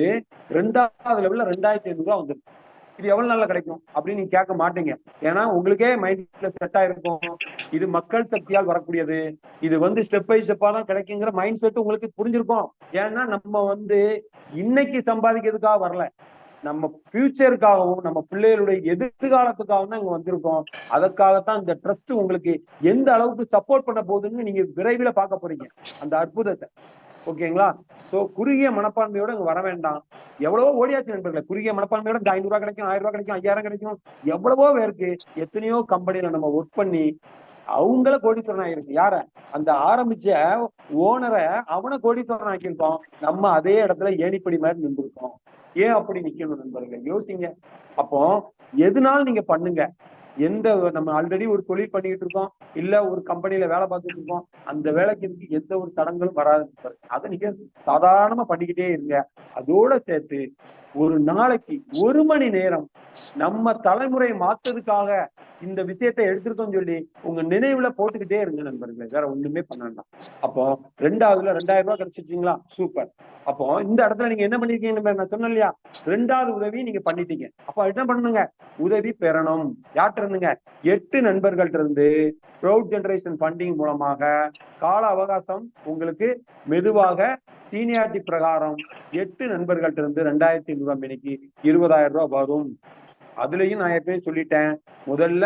Speaker 1: 2வது லெவல்ல 2500 ரூபாய் வந்துருக்கு. இது எவ்வளவு நாள்ல கிடைக்கும் அப்படின்னு நீங்க கேட்க மாட்டீங்க. ஏன்னா உங்களுக்கே மைண்ட்ல செட் ஆயிருக்கும், இது மக்கள் சக்தியால் வரக்கூடியது, இது வந்து ஸ்டெப் பை ஸ்டெப்பா தான் கிடைக்குங்கிற மைண்ட் செட் உங்களுக்கு புரிஞ்சிருக்கும். ஏன்னா நம்ம வந்து இன்னைக்கு சம்பாதிக்கிறதுக்காக வரல, நம்ம ஃபியூச்சருக்காகவும் நம்ம பிள்ளைகளுடைய எதிர்காலத்துக்காகவும் தான் இங்க வந்திருக்கோம். அதற்காகத்தான் இந்த ட்ரஸ்ட் உங்களுக்கு எந்த அளவுக்கு சப்போர்ட் பண்ண போகுதுன்னு நீங்க விரைவில் பார்க்க போறீங்க அந்த அற்புதத்தை. ஓகேங்களா? சோ குறுகிய மனப்பான்மையோட இங்க வர வேண்டாம். எவ்வளவோ ஓடியாச்சு நண்பர்களே, குறுகிய மனப்பான்மையோட இந்த 500 ரூபாய் கிடைக்கும், 1000 ரூபாய் கிடைக்கும், 5000 கிடைக்கும், எவ்வளவோ பேருக்கு எத்தனையோ கம்பெனில நம்ம ஒர்க் பண்ணி அவங்கள கோடீஸ்வரன் ஆகிருக்கு. யார? அந்த ஆரம்பிச்ச ஓனரை அவனை கோடீஸ்வரன் ஆக்கியிருக்கோம். நம்ம அதே இடத்துல ஏணிப்படி மாதிரி நின்றுருக்கோம். ஏன் அப்படி நிக்கணும் நண்பர்களே? யோசிங்க. அப்போ எதுனாலும் நீங்க பண்ணுங்க. எந்த நம்ம ஆல்ரெடி ஒரு தொழில் பண்ணிட்டு இருக்கோம், இல்ல ஒரு கம்பெனில வேலை பார்த்துட்டு இருக்கோம், அந்த வேலைக்கு எந்த ஒரு தடங்களும் வராது. அதை நீங்க சாதாரணமா பண்ணிக்கிட்டே இருங்க. அதோட சேர்த்து ஒரு நாளைக்கு 1 மணி நேரம் நம்ம தலைமுறை மாத்ததுக்காக இந்த விஷயத்தை எடுத்திருக்கோம் சொல்லி உங்க நினைவுல போட்டுக்கிட்டே இருங்க நண்பர்களே. வேற ஒண்ணுமே பண்ண வேண்டாம். அப்போ 2வதுல 2000 ரூபாய் கிடைச்சிருச்சீங்களா? சூப்பர். அப்போ இந்த இடத்துல நீங்க என்ன பண்ணிருக்கீங்க, நான் சொன்னேன் இல்லையா, 2வது உதவி நீங்க பண்ணிட்டீங்க. அப்ப என்ன பண்ணுங்க, உதவி பெறணும். யார்கிட்ட இருந்துங்க? 8 நண்பர்கள்ட்ட இருந்து கிரவுட் ஜெனரேஷன் ஃபண்டிங் மூலமாக கால அவகாசம் உங்களுக்கு மெதுவாக சீனியாரிட்டி பிரகாரம் 8 நண்பர்கள்ட்ட இருந்து 2500 ரூபாய் மணிக்கு 20000 ரூபாய் வரும். அதுலயும் நான் எப்பயும் சொல்லிட்டேன், முதல்ல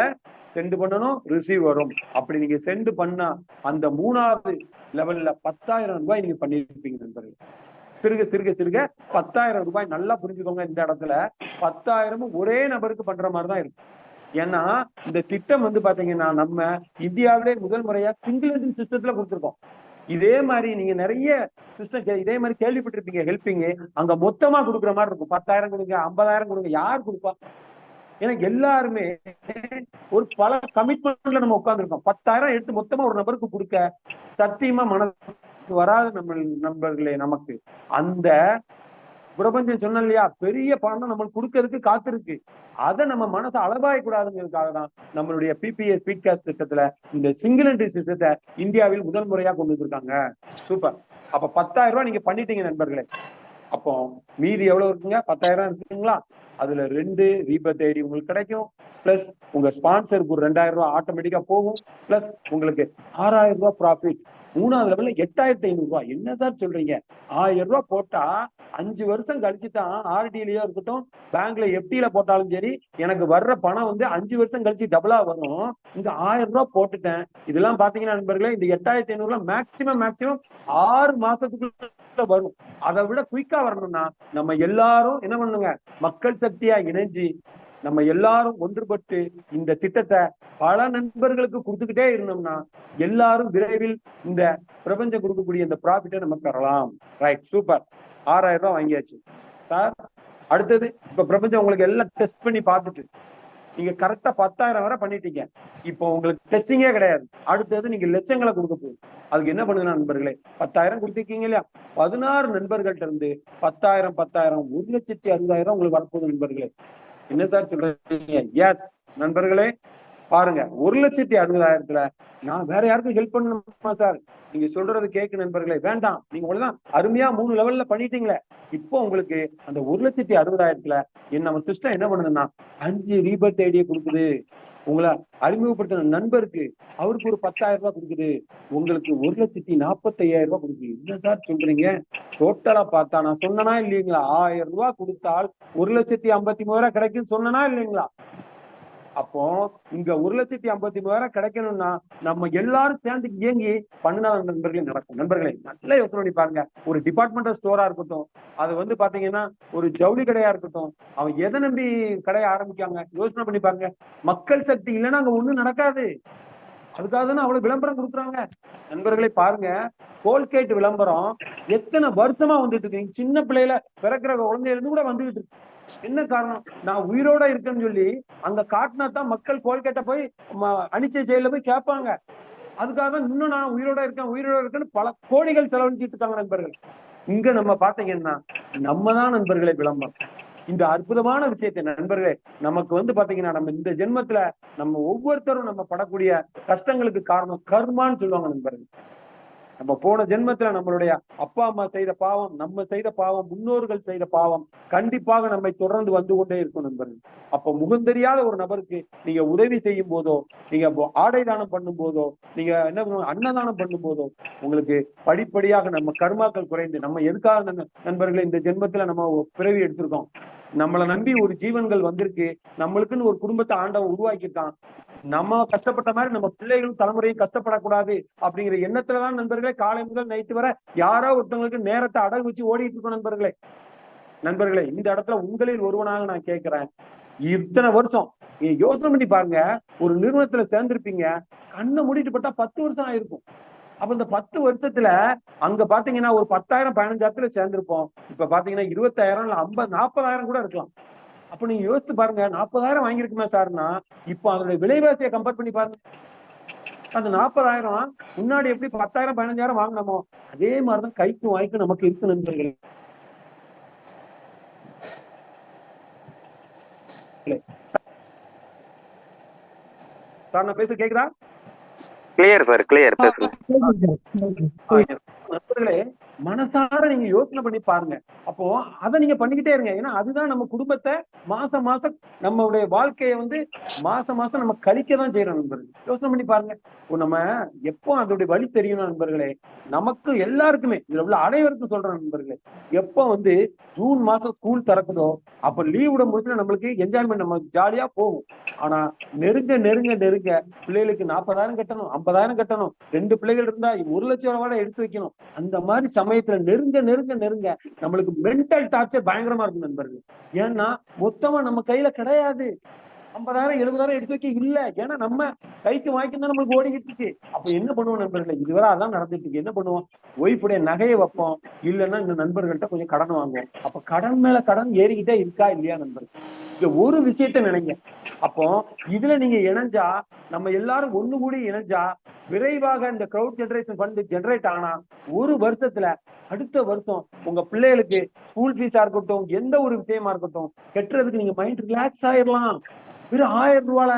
Speaker 1: சென்ட் பண்ணணும், ரிசீவ் வரும். அப்படி நீங்க சென்ட் பண்ணா அந்த 3வது லெவல்ல 10,000 ரூபாய் நீங்க பண்ணிருப்பீங்க நண்பர்கள். சிறுக சிறுக சிறுக 10,000 ரூபாய். நல்லா புரிஞ்சுக்கோங்க, இந்த இடத்துல 10,000 ஒரே நபருக்கு பண்ற மாதிரிதான் இருக்கு. ஏன்னா இந்த திட்டம் வந்து பாத்தீங்கன்னா நம்ம இந்தியாவிலே முதல் முறையா சிங்கிள் என்ட்ரி சிஸ்டத்துல கொடுத்துருக்கோம். இதே மாதிரி நீங்க நிறைய சிஸ்டம் இதே மாதிரி கேள்விப்பட்டிருப்பீங்க. ஹெல்பிங் அங்க மொத்தமா கொடுக்குற மாதிரி இருக்கும். 10,000 கொடுங்க, 50,000 கொடுங்க. யார் கொடுப்பா? ஏன்னா எல்லாருமே ஒரு பல கமிட்மெண்ட்ல நம்ம உட்கார்ந்துருக்கோம். 10,000 எடுத்து மொத்தமா ஒரு நபருக்கு கொடுக்க சத்தியமா மனசு வராது நம்ம நண்பர்களே. நமக்கு அந்த பிரபஞ்சம் சொன்ன இல்லையா, பெரிய பணம் நம்மளுக்கு கொடுக்கறதுக்கு காத்திருக்கு. அதை நம்ம மனசை அளவாயக்கூடாதுங்கிறதுக்காக தான் நம்மளுடைய பிபிஎஸ் ஸ்பீட்காஸ்ட் திட்டத்துல இந்த சிங்கிள் என்ட்ரி சிஸ்டத்தை இந்தியாவில் முதல் முறையா கொண்டு வந்திருக்காங்க. சூப்பர். அப்ப 10,000 ரூபாய் நீங்க பண்ணிட்டீங்க நண்பர்களே. அப்போ மீதி எவ்வளவு இருக்குங்க? 10,000 இருக்குங்களா? அதுல 2 ரீபத் ஐடி உங்களுக்கு கிடைக்கும். பிளஸ் உங்க ஸ்பான்சருக்கு ஒரு 2,000 ரூபாய் ஆட்டோமேட்டிக்கா போகும். பிளஸ் உங்களுக்கு 6,000 ரூபாய் ப்ராஃபிட். 3வது லெவல்ல 8,500 ரூபாய். என்ன சார் சொல்றீங்க? 1000 ரூபாய் போட்டா 5 வருஷம் கழிச்சு தான் ஆர்டிலயோ இருக்கட்டும், பேங்க்ல எஃப்டில போட்டாலும் சரி, எனக்கு வர்ற பணம் வந்து 5 வருஷம் கழிச்சு டபுளா வரும். இந்த 1000 ரூபாய் போட்டுட்டேன். இதெல்லாம் பாத்தீங்கன்னா நண்பர்களே, இந்த 8,500 ரூபாய் மேக்சிமம் 6 மாசத்துக்குள்ள வரும். அதை விட குயிக்கா வரணும்னா நம்ம எல்லாரும் என்ன பண்ணுங்க? மக்கள் சக்தியா இணைஞ்சு நம்ம எல்லாரும் ஒன்றுபட்டு இந்த திட்டத்தை பல நண்பர்களுக்கு கொடுத்துக்கிட்டே இருந்தோம்னா எல்லாரும் விரைவில் இந்த பிரபஞ்சம் கொடுக்கக்கூடிய இந்த ப்ராஃபிட்டை நம்ம பெறலாம். Right, super. 6,000 ரூபாய் வாங்கியாச்சு சார். அடுத்தது இப்ப பிரபஞ்சம் உங்களுக்கு எல்லாம் டெஸ்ட் பண்ணி பார்த்துட்டு நீங்க கரெக்டா 10,000 வரை பண்ணிட்டீங்க. இப்போ உங்களுக்கு டெஸ்டிங்கே கிடையாது. அடுத்தது நீங்க லட்சங்களை கொடுக்க போகுது. அதுக்கு என்ன பண்ணுங்க நண்பர்களே? 10,000 கொடுத்துருக்கீங்க இல்லையா? 16 நண்பர்கள்ட்ட இருந்து 10,000 1,60,000 உங்களுக்கு வரப்போகுது நண்பர்களே. என்ன சார் சொல்றீங்க? எஸ் நண்பர்களே, பாருங்க 1,60,60,000 நான் வேற யாருக்கும் ஹெல்ப் பண்ணணுமா சார்? நீங்க சொல்றது கேக்கு நண்பர்களே. வேண்டாம், நீங்க அவ்வளவுதான் அருமையா 3 லெவல்ல பண்ணிட்டீங்களே. இப்போ உங்களுக்கு அந்த 1,60,60,000 நம்ம சிஸ்டம் என்ன பண்ணுதுன்னா 5 ரீபர்த் ஐடியை கொடுக்குது. உங்களை அறிமுகப்படுத்தின நண்பருக்கு அவருக்கு ஒரு 10,000 ரூபாய் கொடுக்குது. உங்களுக்கு 1,45,000 ரூபாய் கொடுக்குது. என்ன சார் சொல்றீங்க? டோட்டலா பார்த்தா நான் சொன்னனா இல்லைங்களா? 1000 ரூபாய் கொடுத்தால் 1,53,000 கிடைக்குன்னு சொன்னனா இல்லைங்களா? அப்போ இங்க 1,53,000 கிடைக்கணும்னா நம்ம எல்லாரும் சேர்ந்து இயங்கி பண்ணினா நண்பர்களே நடக்கும். நண்பர்களே நல்லா யோசனை பண்ணி பாருங்க. ஒரு டிபார்ட்மெண்டல் ஸ்டோரா இருக்கட்டும், அது வந்து பாத்தீங்கன்னா ஒரு ஜவுளி கடையா இருக்கட்டும், அவன் எதை நம்பி கடையை ஆரம்பிக்காங்க? யோசனை பண்ணி பாருங்க. மக்கள் சக்தி இல்லைன்னா அங்க ஒண்ணும் நடக்காது. அதுக்காக தானே அவ்வளவு விளம்பரம் கொடுக்குறாங்க. நண்பர்களே பாருங்க, கோல்கேட் விளம்பரம் எத்தனை வருஷமா வந்துட்டு இருக்கு. சின்ன பிள்ளையில பிறக்கிற குழந்தையில இருந்து கூட வந்துகிட்டு இருக்கு. என்ன காரணம்? நான் உயிரோட இருக்கேன்னு சொல்லி அங்க காட்டினா தான் மக்கள் கோல்கேட்டை போய் அனிச்சை செயல போய் கேட்பாங்க. அதுக்காக தான் இன்னும் நான் உயிரோட இருக்கேன்னு பல கோடிகள் செலவழிச்சிட்டு இருக்காங்க நண்பர்கள். இங்க நம்ம பாத்தீங்கன்னா நம்ம தான் நண்பர்களை விளம்பரம். இந்த அற்புதமான விஷயத்தை நண்பர்களே, நமக்கு வந்து பாத்தீங்கன்னா நம்ம இந்த ஜென்மத்துல நம்ம ஒவ்வொருத்தரும் நம்ம படக்கூடிய கஷ்டங்களுக்கு காரணம் கர்மான்னு சொல்லுவாங்க நண்பர்கள். நம்ம போன ஜென்மத்துல நம்மளுடைய அப்பா அம்மா செய்த பாவம், நம்ம செய்த பாவம், முன்னோர்கள் செய்த பாவம் கண்டிப்பாக நம்மை தொடர்ந்து வந்து கொண்டே இருக்கும் நண்பர்கள். அப்ப முகந்தெரியாத ஒரு நபருக்கு நீங்க உதவி செய்யும் போதோ, நீங்க ஆடை தானம் பண்ணும் போதோ, நீங்க என்ன பண்ணுவோம் அன்னதானம் பண்ணும் போதோ உங்களுக்கு படிப்படியாக நம்ம கர்மாக்கள் குறைந்து நம்ம எதுக்காக நண்பர்களை இந்த ஜென்மத்துல நம்ம பிறவி எடுத்திருக்கோம். நம்மளை நம்பி ஒரு ஜீவன்கள் வந்திருக்கு. நம்மளுக்குன்னு ஒரு குடும்பத்தை ஆண்டவன் உருவாக்கியிருக்கான். நம்ம கஷ்டப்பட்ட மாதிரி நம்ம பிள்ளைகளும் தலைமுறையும் கஷ்டப்படக்கூடாது அப்படிங்கிற எண்ணத்துலதான் நண்பர்களே காலை முதல் நைட்டு வரை யாரோ ஒருத்தவங்களுக்கு நேரத்தை அடகு வச்சு ஓடிட்டு இருக்கோம் நண்பர்களே. நண்பர்களே இந்த இடத்துல உங்களில் ஒருவனாக நான் கேட்கிறேன், இத்தனை வருஷம் நீங்க யோசனை பண்ணி பாருங்க. ஒரு நிறுவனத்துல சேர்ந்திருப்பீங்க, கண்ணை மூடிட்டு பட்டா 10 வருஷம் ஆயிருக்கும். அப்ப இந்த 10 வருஷத்துல அங்க பாத்தீங்கன்னா ஒரு 10,000 15,000 சேர்ந்திருப்போம். இப்ப பாத்தீங்கன்னா 20,000 இல்ல 50 40,000 கூட இருக்கலாம். அப்ப நீங்க யோசித்து பாருங்க, 40,000 வாங்கியிருக்குமே சார்னா இப்போ அதனுடைய விலைவாசியை கம்பேர் பண்ணி பாருங்க. அந்த 40,000 முன்னாடி எப்படி 10,000 15,000 வாங்கினோமோ அதே மாதிரிதான் கைக்கு வாய்க்கு நமக்கு இருக்கு நண்பர்கள். சார் நான் பேச கேக்குதா?
Speaker 2: Clear sir, clear.
Speaker 1: நண்பர்களே மனசார நீங்க யோசனை பண்ணி பாருங்க. அப்போ அதை நீங்க பண்ணிக்கிட்டே இருங்க. ஏன்னா அதுதான் நம்ம குடும்பத்தை மாசம் மாசம் நம்மளுடைய வாழ்க்கையை வந்து மாசம் மாசம் நம்ம கழிக்கதான் செய்யறோம் நண்பர்கள். யோசனை பண்ணி பாருங்க. நம்ம எப்போ அதோடைய வழி தெரியணும் நண்பர்களே, நமக்கு எல்லாருக்குமே இதுல உள்ள அனைவருக்கும் சொல்றேன் நண்பர்களே, எப்போ வந்து ஜூன் மாசம் ஸ்கூல் திறக்குதோ அப்ப லீவ் விடும் போது நம்மளுக்கு என்ஜாய்மெண்ட் நம்ம ஜாலியா போகும். ஆனா நெருங்க நெருங்க நெருங்க பிள்ளைகளுக்கு 40,000 கட்டணும், 50,000 கட்டணும், 2 பிள்ளைகள் இருந்தா 1,00,000 ரூபாய் எடுத்து வைக்கணும். அந்த மாதிரி சமயத்துல நெருங்க நெருங்க நெருங்க நம்மளுக்கு மென்டல் டார்ச்சர் பயங்கரமா இருக்கும் நண்பர்கள். ஏன்னா மொத்தமா நம்ம கையில கிடையாது. 50,000 70,000 எடுத்து வைக்க இல்ல. ஏன்னா நம்ம கைக்கு வாங்கிட்டு தான் நம்மளுக்கு ஓடிக்கிட்டு இருக்கு. அப்ப என்ன பண்ணுவோம் நண்பர்களே? இதுவரை அதான் நடந்துட்டு இருக்கு. என்ன பண்ணுவோம்? ஒய்ஃபுடைய நகையை வைப்போம், இல்லைன்னா இந்த நண்பர்கள்ட்ட கொஞ்சம் கடன் வாங்குவோம். அப்ப கடன் மேல கடன் ஏறிக்கிட்டே இருக்கா இல்லையா நண்பர்கள்? இந்த ஒரு விஷயத்த நினைங்க. அப்போ இதுல நீங்க இணைஞ்சா, நம்ம எல்லாரும் ஒண்ணு கூடி இணைஞ்சா விரைவாக இந்த கிரவுட் ஜெனரேஷன் ஃபண்ட் ஜெனரேட் ஆனா ஒரு வருஷத்துல அடுத்த வருஷம் உங்க பிள்ளைகளுக்கு ஸ்கூல் ஃபீஸா இருக்கட்டும், எந்த ஒரு விஷயமா இருக்கட்டும் கட்டுறதுக்கு நீங்க மைண்ட் ரிலாக்ஸ் ஆயிடலாம். வெறும் 1000 ரூபால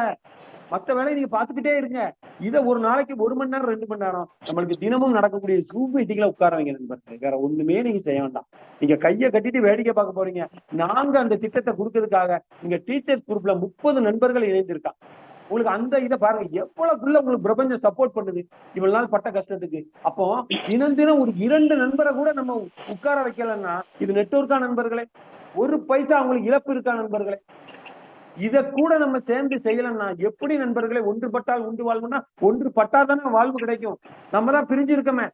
Speaker 1: மத்த வேலையை நீங்க பாத்துக்கிட்டே இருங்க. இதை ஒரு நாளைக்கு 1 மணி நேரம் 2 மணி நேரம் நம்மளுக்கு தினமும் நடக்கக்கூடிய ஜூம் மீட்டிங்ல உட்கார வைங்க நண்பர்களே. வேற ஒண்ணுமே நீங்க செய்ய வேண்டாம். நீங்க கையை கட்டிட்டு வேடிக்கை பார்க்க போறீங்க. நாங்க அந்த திட்டத்தை கொடுக்கறதுக்காக இங்க டீச்சர்ஸ் குரூப்ல 30 நண்பர்கள் இணைந்திருக்காங்க. உங்களுக்கு அந்த இதை பாருங்க, எவ்வளவுக்குள்ள உங்களுக்கு பிரபஞ்சம் சப்போர்ட் பண்ணுது இவ்வளவு நாள் பட்ட கஷ்டத்துக்கு. அப்போ தினம் தினம் ஒரு 2 நண்பரை கூட நம்ம உட்கார வைக்கலன்னா இது நெட்வொர்க்கா நண்பர்களே? ஒரு பைசா அவங்களுக்கு இழப்பு இருக்கா நண்பர்களே? இத கூட நம்ம சேர்ந்து செய்யலன்னா எப்படி நண்பர்களே? ஒன்றுபட்டால் உண்டு வாழ்வுன்னா ஒன்று பட்டாதானே வாழ்வு கிடைக்கும். நம்ம தான் பிரிஞ்சு இருக்கமே,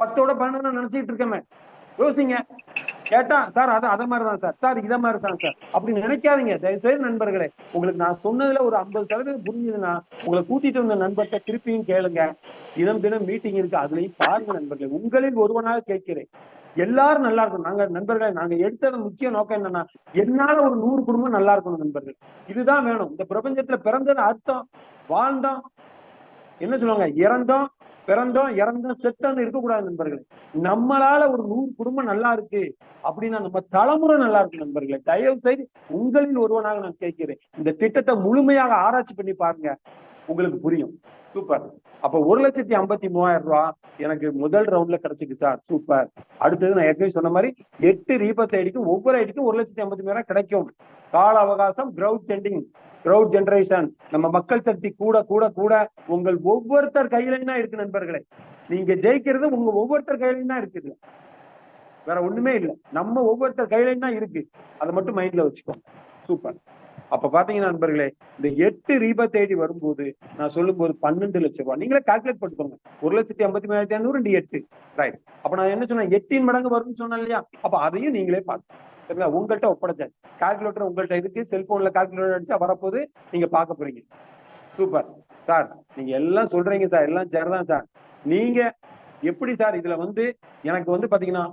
Speaker 1: 10ஓட 11 நினைச்சிட்டு இருக்கமே. யோசிங்க. கேட்டா சார் அத மாதிரிதான் சார் இத மாதிரி தான் சார் அப்படி நினைக்காதீங்க தயவுசெய்து நண்பர்களே. உங்களுக்கு நான் சொன்னதுல ஒரு 50% புரிஞ்சுதுன்னா உங்களை கூட்டிட்டு வந்த நண்பர்கிட்ட திருப்பியும் கேளுங்க. தினம் தினம் மீட்டிங் இருக்கு, அதுலயும் பாருங்க நண்பர்களே. உங்களில் ஒருவனாக கேட்கிறேன், எல்லாரும் நல்லா இருக்கணும். நாங்க நண்பர்களே, நாங்க எடுத்தது முக்கிய நோக்கம் என்னன்னா என்னால ஒரு 100 குடும்பம் நல்லா இருக்கணும் நண்பர்கள். இதுதான் வேணும். இந்த பிரபஞ்சத்துல பிறந்தது அர்த்தம் வாழ்ந்தோம், என்ன சொல்லுவாங்க, இறந்தோம் பிறந்தோம் இறந்தோம் செத்தோம்னு இருக்கக்கூடாது நண்பர்களே. நம்மளால ஒரு 100 குடும்பம் நல்லா இருக்கு அப்படின்னா நம்ம தலைமுறை நல்லா இருக்கு நண்பர்களே. தயவு செய்து உங்களில் ஒருவனாக நான் கேட்கிறேன், இந்த திட்டத்தை முழுமையாக ஆராய்ச்சி பண்ணி பாருங்க, உங்களுக்கு புரியும். சூப்பர். அப்ப 1,53,000 ரூபாய் எனக்கு முதல் ரவுண்ட்ல கிடைச்சிருக்கு சார். சூப்பர். அடுத்தது நான் ஏற்கனவே சொன்ன மாதிரி 8 ரீபத் ஐடிக்கும் ஒவ்வொரு ஐடிக்கும் 1,53,000 கிடைக்கும். கால அவகாசம் கிரவுட் சென்டிங் கிரவுட் ஜெனரேஷன். நம்ம மக்கள் சக்தி கூட கூட கூட உங்கள் ஒவ்வொருத்தர் கையிலையும் தான் இருக்கு நண்பர்களே. நீங்க ஜெயிக்கிறது உங்க ஒவ்வொருத்தர் கையிலையும் தான் இருக்குது, வேற ஒண்ணுமே இல்லை. நம்ம ஒவ்வொருத்தர் கையிலையும் தான் இருக்கு, அதை மட்டும் மைண்ட்ல வச்சுக்கோங்க. சூப்பர். அப்ப பாத்தீங்கன்னா நண்பர்களே, இந்த 8 ரீபத் ஐடி வரும்போது நான் சொல்லும் போது 12 லட்சம் ரூபாய் நீங்களே கால்குலேட் பண்ணிக்கோங்க. 1,53,500 8 ரைட். அப்ப நான் என்ன சொன்னேன், 8 மடங்கு வரும்னு சொன்னேன் இல்லையா? அப்ப அதையும் நீங்களே பாருங்க. சரிங்களா? உங்கள்கிட்ட ஒப்படைச்சாச்சு. கால்குலேட்டர் உங்கள்கிட்ட இருக்கு, செல்போன்ல கால்குலேட்டர் அடிச்சா வரப்போது, நீங்க பார்க்க போறீங்க. Super sir. நீங்க எல்லாம் சொல்றீங்க சார், எல்லாம் சரிதான் சார். நீங்க எப்படி சார் இதுல எனக்கு பாத்தீங்கன்னா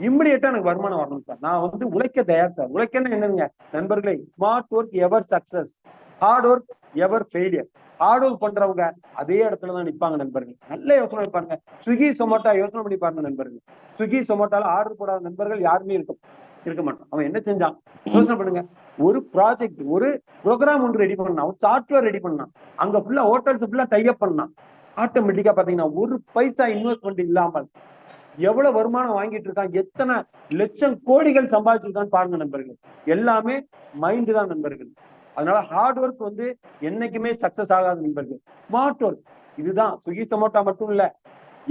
Speaker 1: இம்மிடியேட்டா எனக்கு வருமானம் வரணும் சார், நான் உழைக்க தயார் சார். உழைக்கன்னு என்னங்க நண்பர்களே? ஸ்மார்ட் ஒர்க் எவர் சக்சஸ், ஹார்ட் ஒர்க் எவர் ஃபெயிலியர். ஹார்ட் ஒர்க் பண்றவங்க அதே இடத்துலதான் நிற்பாங்க நண்பர்கள். நல்ல யோசனை பாருங்க. ஸ்விக்கி சொமோட்டோ யோசனை பண்ணி பாருங்க நண்பர்கள். ஸ்விக்கி சொமோட்டோல ஆர்டர் போடாத நண்பர்கள் யாருமே இருக்க மாட்டான். அவன் என்ன செஞ்சான் யோசனை பண்ணுங்க. ஒரு ப்ராஜெக்ட், ஒரு ப்ரோக்ராம் ஒன்று ரெடி பண்ணான், ஒரு சாஃப்ட்வேர் ரெடி பண்ணான், அங்க ஃபுல்லா ஹோட்டல்ஸ் ஃபுல்லா டைப் பண்ணான். ஆட்டோமேட்டிக்கா பாத்தீங்கன்னா ஒரு பைசா இன்வெஸ்ட்மெண்ட் இல்லாமல் எவ்வளவு வருமானம் வாங்கிட்டு இருக்கான், எத்தனை லட்சம் கோடிகள் சம்பாதிச்சிருக்கான்னு பாருங்க நண்பர்கள். எல்லாமே மைண்ட் தான் நண்பர்கள். அதனால ஹார்ட் ஒர்க் என்னைக்குமே சக்சஸ் ஆகாது நண்பர்கள். ஸ்மார்ட் ஒர்க் இதுதான். ஸ்விக்கி சொமோட்டோ மட்டும் இல்ல,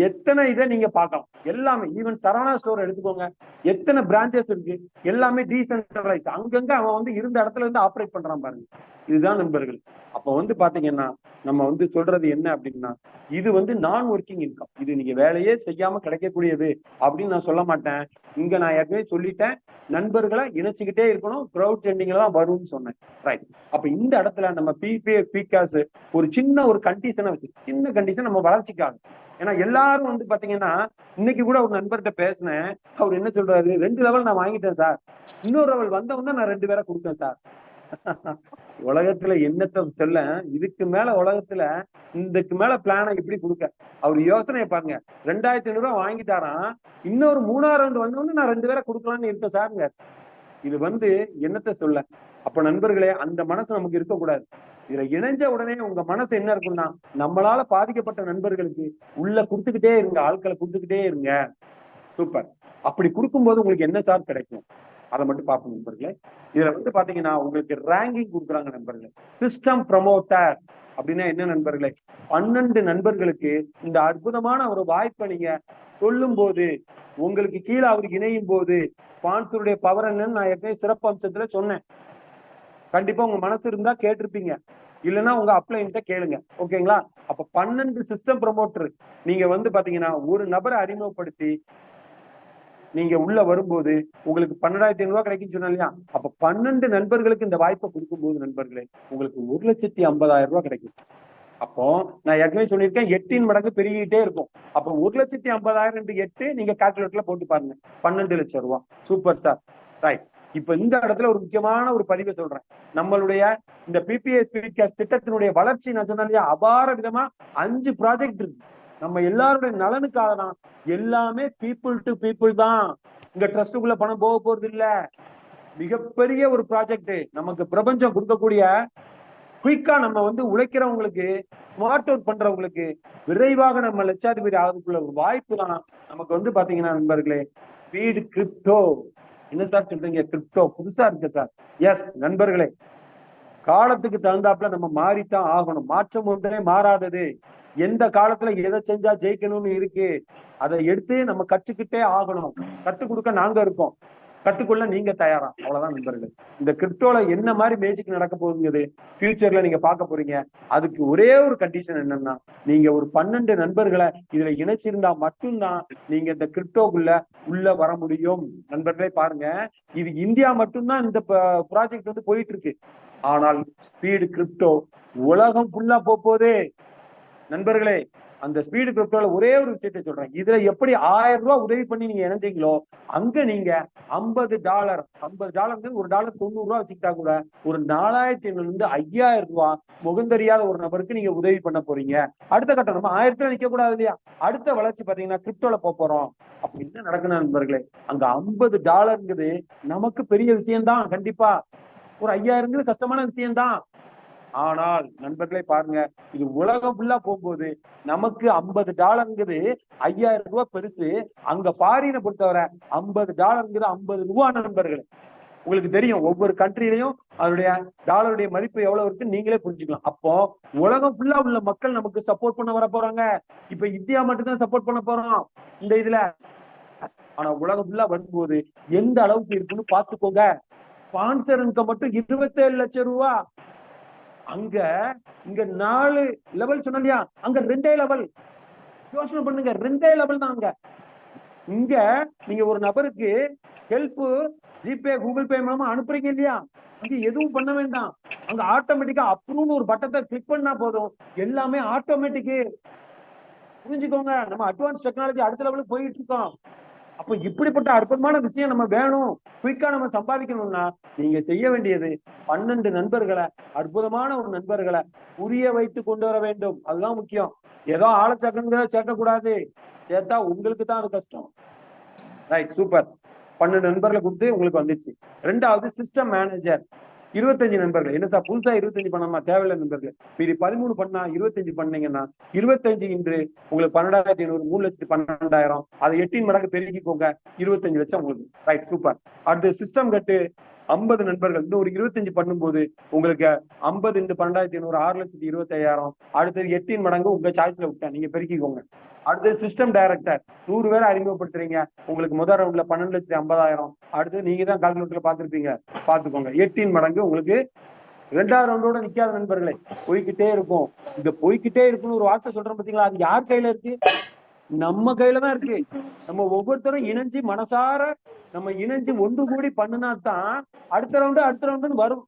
Speaker 1: எத்தனை இதை நீங்க பார்க்கலாம். எல்லாமே ஈவன் சரவணா ஸ்டோர் எடுத்துக்கோங்க, எத்தனை பிரான்ச்சஸ் இருக்கு, எல்லாமே டீசென்ட்ரலைஸ். அங்கங்க அவன் இருந்த இடத்துல இருந்து ஆப்ரேட் பண்றான் பாருங்க. இதுதான் நண்பர்கள். அப்ப பாத்தீங்கன்னா நம்ம சொல்றது என்ன அப்படின்னா, இது நான் ஒர்க்கிங் இன்கம். இது நீங்க வேலையே செய்யாம கிடைக்கக்கூடியது அப்படின்னு நான் சொல்ல மாட்டேன். இங்க நான் ஏற்கனவே சொல்லிட்டேன், நண்பர்களை இணைச்சுக்கிட்டே இருக்கணும், கிரவுட் சென்டிங்ல தான் வரும்னு சொன்னேன். ரைட். அப்ப இந்த இடத்துல நம்ம பிகாஸ் ஒரு சின்ன ஒரு கண்டிஷனை வச்சு, சின்ன கண்டிஷன் நம்ம வளர்ச்சிக்காக. ஏன்னா எல்லாரும் பாத்தீங்கன்னா, இன்னைக்கு கூட ஒரு நண்பர்கிட்ட பேசினேன். அவர் என்ன சொல்றாரு, 2 லெவல் நான் வாங்கிட்டேன் சார், இன்னொரு லெவல் வந்தவொன்னா நான் 2 பேரை கொடுத்தேன் சார். உலகத்துல என்னத்த சொல்ல, இதுக்கு மேல உலகத்துல இதுக்கு மேல பிளான எப்படி கொடுக்க? அவர் யோசனையை பாருங்க. 2,500 ரூபாய் வாங்கிட்டாராம், இன்னொரு 3ஆம் ரவுண்ட் வந்தவொன்னு நான் 2 பேரை கொடுக்கலாம்னு இருக்கேன் சாருங்க. இது என்னத்த சொல்ல? அப்ப நண்பர்களே, அந்த மனசு நமக்கு இருக்கக்கூடாது. இதுல இணைஞ்ச உடனே உங்க மனசு என்ன இருக்கும்னா, நம்மளால பாதிக்கப்பட்ட நண்பர்களுக்கு உள்ள கொடுத்துக்கிட்டே இருங்க, ஆட்களை கொடுத்துக்கிட்டே இருங்க. சூப்பர். அப்படி கொடுக்கும்போது உங்களுக்கு என்ன சார் கிடைக்கும், அதை மட்டும் பார்ப்போம் நண்பர்களே. இதுல பாத்தீங்கன்னா உங்களுக்கு ரேங்கிங் கொடுக்குறாங்க நண்பர்களே. சிஸ்டம் ப்ரமோட்டர் அப்படின்னா என்ன நண்பர்களே? 12 நண்பர்களுக்கு இந்த அற்புதமான ஒரு வாய்ப்பை நீங்க சொல்லும் போது, உங்களுக்கு கீழே அவருக்கு இணையும் போது, ஸ்பான்சருடைய பவர் என்னன்னு நான் ஏற்கனவே சிறப்பு அம்சத்துல சொன்னேன். கண்டிப்பா உங்க மனசு இருந்தா கேட்டிருப்பீங்க, இல்லைன்னா உங்க அப்ளைன்ட்ட கேளுங்க. ஓகேங்களா? அப்ப 12 சிஸ்டம் ப்ரமோட்டர் நீங்க பாத்தீங்கன்னா ஒரு நபரை அறிமுகப்படுத்தி நீங்க உள்ள வரும்போது உங்களுக்கு 12,500 ரூபாய் கிடைக்குன்னு சொன்னா இல்லையா? அப்ப 12 நண்பர்களுக்கு இந்த வாய்ப்பை கொடுக்கும் போது நண்பர்களே, உங்களுக்கு 1,50,000 ரூபாய் கிடைக்கும். அப்போ நான் ஏற்கனவே சொல்லியிருக்கேன், 8 மடங்கு பெருகிட்டே இருக்கும். அப்ப 1,50,000 into 8 நீங்க கால்குலேட்டர்ல போட்டு பாருங்க, 12 லட்சம் ரூபாய். Super sir. ரைட். இப்ப இந்த இடத்துல ஒரு முக்கியமான ஒரு பதிவை சொல்றேன். நம்மளுடைய இந்த பிபிஏ ஸ்பீட் கேஸ்ட் திட்டத்தினுடைய வளர்ச்சி நான் சொன்னேன் இல்லையா, அபார விதமா 5 ப்ராஜெக்ட் இருக்கு. நம்ம எல்லாருடைய நலனுக்காக தான். எல்லாமே பீப்புள் டு பீப்புள் தான். இங்க ட்ரஸ்டுக்குள்ள பணம் போக போறது இல்ல. மிகப்பெரிய ஒரு ப்ராஜெக்ட் நமக்கு பிரபஞ்சம் கொடுக்கக்கூடிய, குயிக்கா நம்ம வந்து உழைக்கிறவங்களுக்கு, ஸ்மார்ட் ஒர்க் பண்றவங்களுக்கு விரைவாக நம்ம லட்சாதிபதி ஆகிறதுக்குள்ள ஒரு வாய்ப்பு தான் நமக்கு வந்து பாத்தீங்கன்னா நண்பர்களே, ஸ்பீட் கிரிப்டோ. என்ன சார் சொல்றீங்க, கிரிப்டோ புதுசா இருக்கு சார்? எஸ் நண்பர்களே, காலத்துக்கு தகுந்தாப்புல நம்ம மாறித்தான் ஆகணும். மாற்றம் ஒன்றே மாறாதது. எந்த காலத்துல எதை செஞ்சா ஜெயிக்கணும்னு இருக்கு, அதை எடுத்து நம்ம கற்றுக்கிட்டே ஆகணும். கத்துக் கொடுக்க நாங்க இருக்கோம், கத்துக்கொள்ள நீங்க தயாரா? அவ்வளவுதான் நண்பர்கள். இந்த கிரிப்டோல என்ன மாதிரி மேஜிக் நடக்க போகுது ஃபியூச்சர்ல நீங்க பார்க்க போறீங்க. அதுக்கு ஒரே ஒரு கண்டிஷன் என்னன்னா, நீங்க ஒரு 12 நண்பர்களை இதுல இணைச்சிருந்தா மட்டும்தான் நீங்க இந்த கிரிப்டோக்குள்ள உள்ள வர முடியும். நண்பர்களே பாருங்க, இது இந்தியா மட்டும்தான் இந்த ப்ராஜெக்ட் வந்து போயிட்டு இருக்கு. ஆனால் ஸ்பீடு கிரிப்டோ உலகம் ஃபுல்லா போகுது நண்பர்களே. அந்த ஸ்பீடு கிரிப்டோல ஒரே ஒரு விஷயத்தை சொல்றேன். இதுல எப்படி 1000 ரூபாய் உதவி பண்ணி நீங்க இணைஞ்சீங்களோ, அங்க நீங்க $50, ஒரு டாலர் 90 ரூபாய் வச்சுக்கிட்டா கூட ஒரு 4500 இருந்து 5000 ரூபாய் முகந்தறியாத ஒரு நபருக்கு நீங்க உதவி பண்ண போறீங்க. அடுத்த கட்டம் நம்ம 1000த்துல நிக்க கூடாது இல்லையா? அடுத்த வளர்ச்சி பாத்தீங்கன்னா கிரிப்டோல போறோம். அப்ப என்ன நடக்கணும் நண்பர்களே, அங்க $50 நமக்கு பெரிய விஷயம்தான். கண்டிப்பா ஒரு 5000 கஷ்டமான விஷயம்தான். ஆனால் நண்பர்களே பாருங்க, இது உலகம் ஃபுல்லா போகும்போது நமக்கு $50 5000 ரூபாய் பெருசு. அங்க ஃபாரினை பொறுத்தவரை $50 50 ரூபாய் நண்பர்களே. உங்களுக்கு தெரியும் ஒவ்வொரு கண்ட்ரிலையும் அதனுடைய டாலருடைய மதிப்பு எவ்வளவு இருக்கு நீங்களே புரிஞ்சுக்கலாம். அப்போ உலகம் ஃபுல்லா உள்ள மக்கள் நமக்கு சப்போர்ட் பண்ண வர போறாங்க. இப்ப இந்தியா மட்டும்தான் சப்போர்ட் பண்ண போறோம் இந்த இதுல. ஆனா உலகம் ஃபுல்லா வரும்போது எந்த அளவுக்கு இருக்குன்னு பாத்துக்கோங்க. ஸ்பான்சர் இன்கம் மட்டும் 27 லட்சம் ரூபாய். அங்க இங்க 4 லெவல் சொன்னோம் இல்லையா, அங்க 2 லெவல். யோசனை பண்ணுங்க, 2 லெவல் தான் அங்க. இங்க நீங்க ஒரு நபருக்கு ஹெல்ப் ஜிபே கூகுள் பே மூலமா அனுப்புறீங்க இல்லையா, அங்க எதுவும் பண்ண வேண்டாம். அங்க ஆட்டோமேட்டிக்கா அப்ரூவ்னு ஒரு பட்டத்தை கிளிக் பண்ணா போதும், எல்லாமே ஆட்டோமேட்டிக். புரிஞ்சுக்கோங்க, நம்ம அட்வான்ஸ் டெக்னாலஜி அடுத்த லெவலுக்கு போயிட்டு இருக்கோம். அப்ப இப்படிப்பட்ட அற்புதமான விஷயம் நம்ம வேணும், குயிக்கா நம்ம சம்பாதிக்கணும்னா நீங்க செய்ய வேண்டியது 12 நண்பர்களை, அற்புதமான ஒரு நண்பர்களை புரிய வைத்து கொண்டு வர வேண்டும். அதுதான் முக்கியம். ஏதோ ஆளச்சக்கங்கிறத சேர்க்கக்கூடாது. சேர்த்தா உங்களுக்கு தான் அது கஷ்டம். Right, super. 12 நண்பர்களை கொடுத்து உங்களுக்கு வந்துச்சு. 2வது சிஸ்டம் மேனேஜர். 25 நண்பர்கள். என்ன சார் புதுசா 25 பண்ணணுமா? தேவையில்லை நண்பர்கள். மீதி 13 பண்ணா 25 பண்ணீங்கன்னா 25 இன்று உங்களுக்கு 12,500, 3,12,000. அதை 8 மடங்கு பெருக்கிக்கோங்க, 25 லட்சம் உங்களுக்கு. Right, super. அடுத்து சிஸ்டம் கட்டு 50 நண்பர்கள். இன்னும் ஒரு 25 பண்ணும்போது உங்களுக்கு 50 × 12,500 6,25,000. அடுத்தது 8 மடங்கு உங்க சாய்ஸ்ல விட்டேன், நீங்க பெருக்கிக்கோங்க. அடுத்து சிஸ்டம் டைரக்டர் 100 பேரை அறிமுகப்படுத்துறீங்க. உங்களுக்கு முதல் ரவுண்ட்ல 12,50,000. அடுத்து நீங்க தான் கால்குலேட்டர்ல பாத்துருப்பீங்க, பாத்துக்கோங்க. 8 மடங்கு உங்களுக்கு 2வது ரவுண்டோட நிக்காத நண்பர்களே, போய்கிட்டே இருக்கும். இந்த போய்கிட்டே இருக்குன்னு ஒரு வார்த்தை சொல்றோம் பாத்தீங்களா, அது யார் கையில இருக்கு? நம்ம கையில தான் இருக்கு. நம்ம ஒவ்வொருத்தரும் இணைஞ்சு மனசார நம்ம இணைஞ்சு ஒன்று கூடி பண்ணினா தான் அடுத்த ரவுண்டுன்னு வரும்.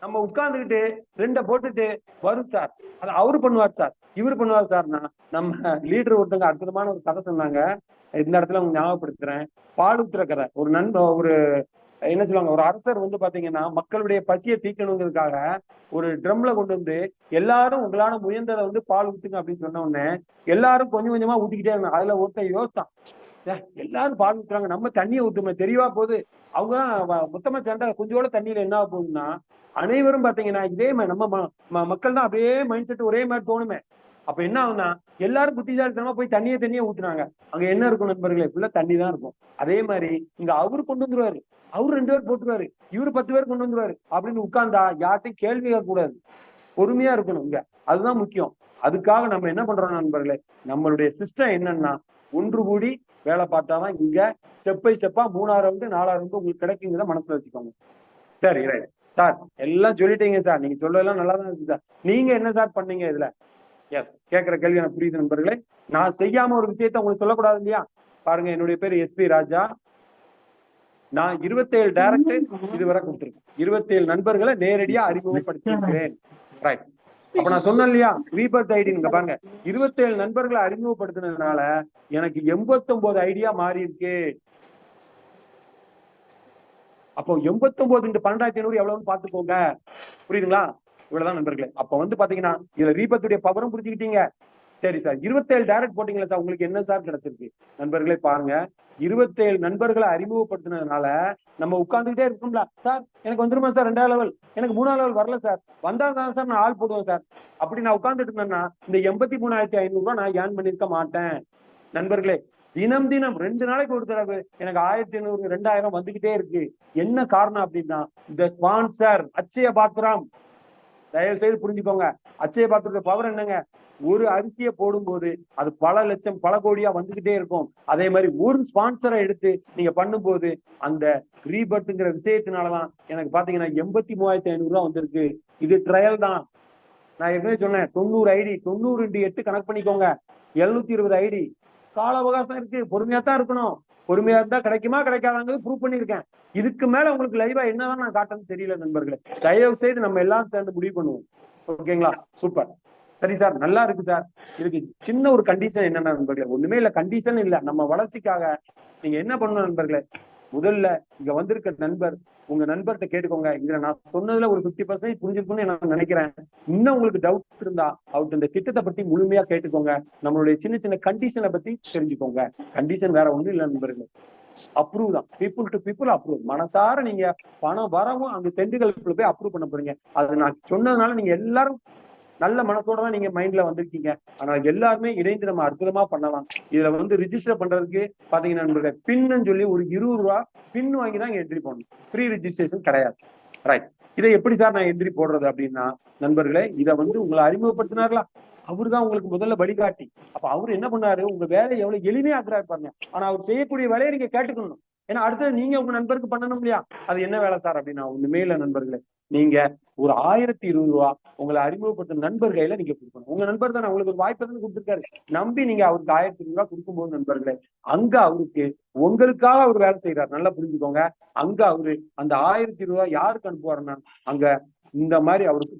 Speaker 1: நம்ம உட்கார்ந்துகிட்டு 2 போட்டுட்டு வரும் சார், அது அவரு பண்ணுவார் சார், இவரு பண்ணுவார் சார்னா. நம்ம லீடர் ஒருத்தங்க அற்புதமான ஒரு கதை சொன்னாங்க, இந்த இடத்துல அவங்க ஞாபகப்படுத்துறேன். பாலுத்திர கதை. ஒரு என்ன சொல்லுவாங்க, ஒரு அரசர் வந்து பாத்தீங்கன்னா மக்களுடைய பசியை தீக்கணுங்கிறதுக்காக ஒரு ட்ரம்ல கொண்டு வந்து எல்லாரும் உங்களால முயன்றதை வந்து பால் ஊத்துங்க அப்படின்னு சொன்ன உடனே எல்லாரும் கொஞ்சம் கொஞ்சமா ஊத்திக்கிட்டே இருந்தாங்க. அதுல ஒருத்தன் யோசித்தான், எல்லாரும் பால் ஊத்துறாங்க, நம்ம தண்ணியை ஊத்துமே தெரியவா போகுது. அவங்க மொத்தமா சேர்ந்தா கொஞ்சோட தண்ணியில என்ன போகுதுன்னா, அனைவரும் பாத்தீங்கன்னா இதே மாதிரி நம்ம மக்கள் தான் அப்படியே மைண்ட் செட் ஒரே மாதிரி தோணுமே. அப்ப என்ன ஆகுனா, எல்லாரும் புத்திசாலித்தனமா போய் தண்ணியே ஊத்துனாங்க. அங்க என்ன இருக்கும் நண்பர்களே, ஃபுல்லா தண்ணி தான் இருக்கும். அதே மாதிரி இங்க அவரு கொண்டு வந்துருவாரு, அவரு 2 பேர் போட்டுருவாரு, இவரு 10 பேர் கொண்டு வந்துருவாரு அப்படின்னு உட்கார்ந்தா யார்ட்டையும் கேள்வி கேட்க கூடாது, பொறுமையா இருக்கணும் இங்க. அதுதான் முக்கியம். அதுக்காக நம்ம என்ன பண்றோம் நண்பர்களே, நம்மளுடைய சிஸ்டம் என்னன்னா, ஒன்று கூடி வேலை பார்த்தாதான் இங்க ஸ்டெப் பை ஸ்டெப்பா 3வது ரவுண்டு 4வது ரவுண்டு உங்களுக்கு கிடைக்குங்கிறத மனசுல வச்சுக்கோங்க. சரி, ரைட் சார், எல்லாம் சொல்லிட்டீங்க சார். நீங்க சொல்றதெல்லாம் நல்லா தான் இருக்கு சார். நீங்க என்ன சார் பண்ணீங்க இதுல? எஸ், கேட்கிற கேள்வி எனக்கு புரியுது நண்பர்களே. நான் செய்யாம ஒரு விஷயத்த உங்களுக்கு சொல்லக்கூடாது இல்லையா? பாருங்க, என்னுடைய பேர் SP ராஜா. நான் 27 டைரக்ட் இதுவரை கொடுத்திருக்கேன். 27 நண்பர்களை நேரடியா அறிமுகப்படுத்தி இருக்கிறேன். ரைட். அப்ப நான் சொன்னேன் இல்லையா, ரீபர்த் ஐடி. நீங்க பாருங்க, 27 நண்பர்களை அறிமுகப்படுத்தினதுனால எனக்கு 89 ஐடியா மாறி இருக்கு. அப்போ 89 × 12,500 எவ்வளவுன்னு பாத்துக்கோங்க. புரியுதுங்களா? இவ்வளவுதான் நண்பர்களே. அப்ப வந்து பாத்தீங்கன்னா இதுல ரீபத்துடைய பவரும் புரிஞ்சுக்கிட்டீங்க. சரி சார், 27 டைரக்ட் போட்டீங்களா சார், உங்களுக்கு என்ன சார் கிடைச்சிருக்கு? நண்பர்களே பாருங்க, 27 நண்பர்களை அறிமுகப்படுத்தினதுனால நம்ம உட்கார்ந்துகிட்டே இருக்கோம்ல. சார் எனக்கு வந்துருமா சார் 2வது லெவல், எனக்கு 3வது லெவல் வரல சார், வந்தாதான் சார் நான் ஆள் போடுவேன் சார், அப்படி நான் உட்கார்ந்துட்டு இருந்தேன்னா இந்த 83,500 ரூபாய் நான் ஏர்ன் பண்ணிருக்க மாட்டேன். நண்பர்களே, தினம் தினம் 2 நாளைக்கு ஒரு தடவை எனக்கு 1,500 2,000 வந்துகிட்டே இருக்கு. என்ன காரணம் அப்படின்னா இந்த ஸ்பான்சர் அட்சய பாத்திரம். தயவு செய்து புரிஞ்சுக்கோங்க, அட்சய பாத்திரத்துடைய பவர் என்னங்க? ஒரு அரிசியை போடும்போது அது பல லட்சம் பல கோடியா வந்துகிட்டே இருக்கும். அதே மாதிரி ஒரு ஸ்பான்சரை எடுத்து நீங்க பண்ணும்போது அந்த ரீபர்ட்ங்கிற விஷயத்தினாலதான் எனக்கு பாத்தீங்கன்னா 83,500 ரூபாய் வந்திருக்கு. இது ட்ரையல் தான். நான் ஏற்கனவே சொன்னேன் 90 ஐடி 90 × 8 கணக்கு பண்ணிக்கோங்க, 720 ஐடி. கால அவகாசம் இருக்கு, பொறுமையா தான் இருக்கணும். பொறுமையா இருந்தா கிடைக்குமா கிடைக்காதாங்கிறது ப்ரூவ் பண்ணிருக்கேன். இதுக்கு மேல உங்களுக்கு லைவா என்னதான் நான் காட்டணும்னு தெரியல நண்பர்களே. தயவு செய்து நம்ம எல்லாரும் சேர்ந்து முடிவு பண்ணுவோம். ஓகேங்களா? சூப்பர். சரி சார், நல்லா இருக்கு சார். இதுக்கு சின்ன ஒரு கண்டிஷன் என்னன்னா நண்பர்களே, ஒண்ணுமே இல்ல, கண்டிஷன் இல்ல, நம்ம வளர்ச்சிக்காக நீங்க என்ன பண்ணணும் நண்பர்களே, முதல்ல இங்க வந்திருக்க நண்பர், உங்க நண்பர்கிட்ட கேட்டுக்கோங்க. இதுல நான் சொன்னதுல ஒரு 50% புரிஞ்சிருக்கும்னு நான் நினைக்கிறேன். இன்னும் உங்களுக்கு டவுட் இருந்தா அவர்கிட்ட இந்த திட்டத்தை பத்தி முழுமையா கேட்டுக்கோங்க. நம்மளுடைய சின்ன சின்ன கண்டிஷனை பத்தி தெரிஞ்சுக்கோங்க. கண்டிஷன் வேற ஒண்ணும் இல்ல நண்பர்களே, அப்ரூவ் தான். People to people approve. மனசார நீங்க பணம் வரவும் அந்த சென்டுகளுக்குள்ள போய் அப்ரூவ் பண்ண போறீங்க. அது நான் சொன்னதுனால நீங்க எல்லாரும் நல்ல மனசோட தான் நீங்க மைண்ட்ல வந்திருக்கீங்க. ஆனா எல்லாருமே இணைந்து நம்ம அற்புதமா பண்ணலாம். இதுல வந்து ரிஜிஸ்டர் பண்றதுக்கு பாத்தீங்கன்னா நண்பர்களே, பின்னு சொல்லி ஒரு 20 ரூபாய் பின் வாங்கி தான் என்ட்ரி பண்ணணும். ஃப்ரீ ரிஜிஸ்ட்ரேஷன் கிடையாது. ரைட். இதை எப்படி சார் நான் என்ட்ரி போடுறது அப்படின்னா நண்பர்களே, இதை வந்து உங்களை அறிமுகப்படுத்தினார்களா, அவருதான் உங்களுக்கு முதல்ல வழிகாட்டி. அப்ப அவரு என்ன பண்ணாரு, உங்க வேலையை எவ்வளவு எளிமையா ஆக்குறாரு பாருங்க. ஆனா அவர் செய்யக்கூடிய வேலையை நீங்க கேட்டுக்கணும். ஏன்னா அடுத்தது நீங்க உங்க நண்பருக்கு பண்ணணும் இல்லையா? அது என்ன வேலை சார் அப்படின்னா ஒண்ணுமே இல்லை நண்பர்களே, நீங்க ஒரு 1,020 ரூபாய் உங்களை அறிமுகப்படுத்த நண்பர் கையில நீங்க கொடுக்கணும். உங்க நண்பர் தானே உங்களுக்கு ஒரு வாய்ப்பு தானே கொடுத்துருக்காரு. நம்பி நீங்க அவருக்கு 1,020 ரூபாய் கொடுக்கும்போது நண்பர்களே, அங்க அவருக்கு உங்களுக்காக அவர் வேலை செய்யறாரு. நல்லா புரிஞ்சுக்கோங்க. அங்க அவரு அந்த 1,020 ரூபாய் யாருக்கு அனுப்புவாருன்னா அங்க இந்த மாதிரி அவருக்கு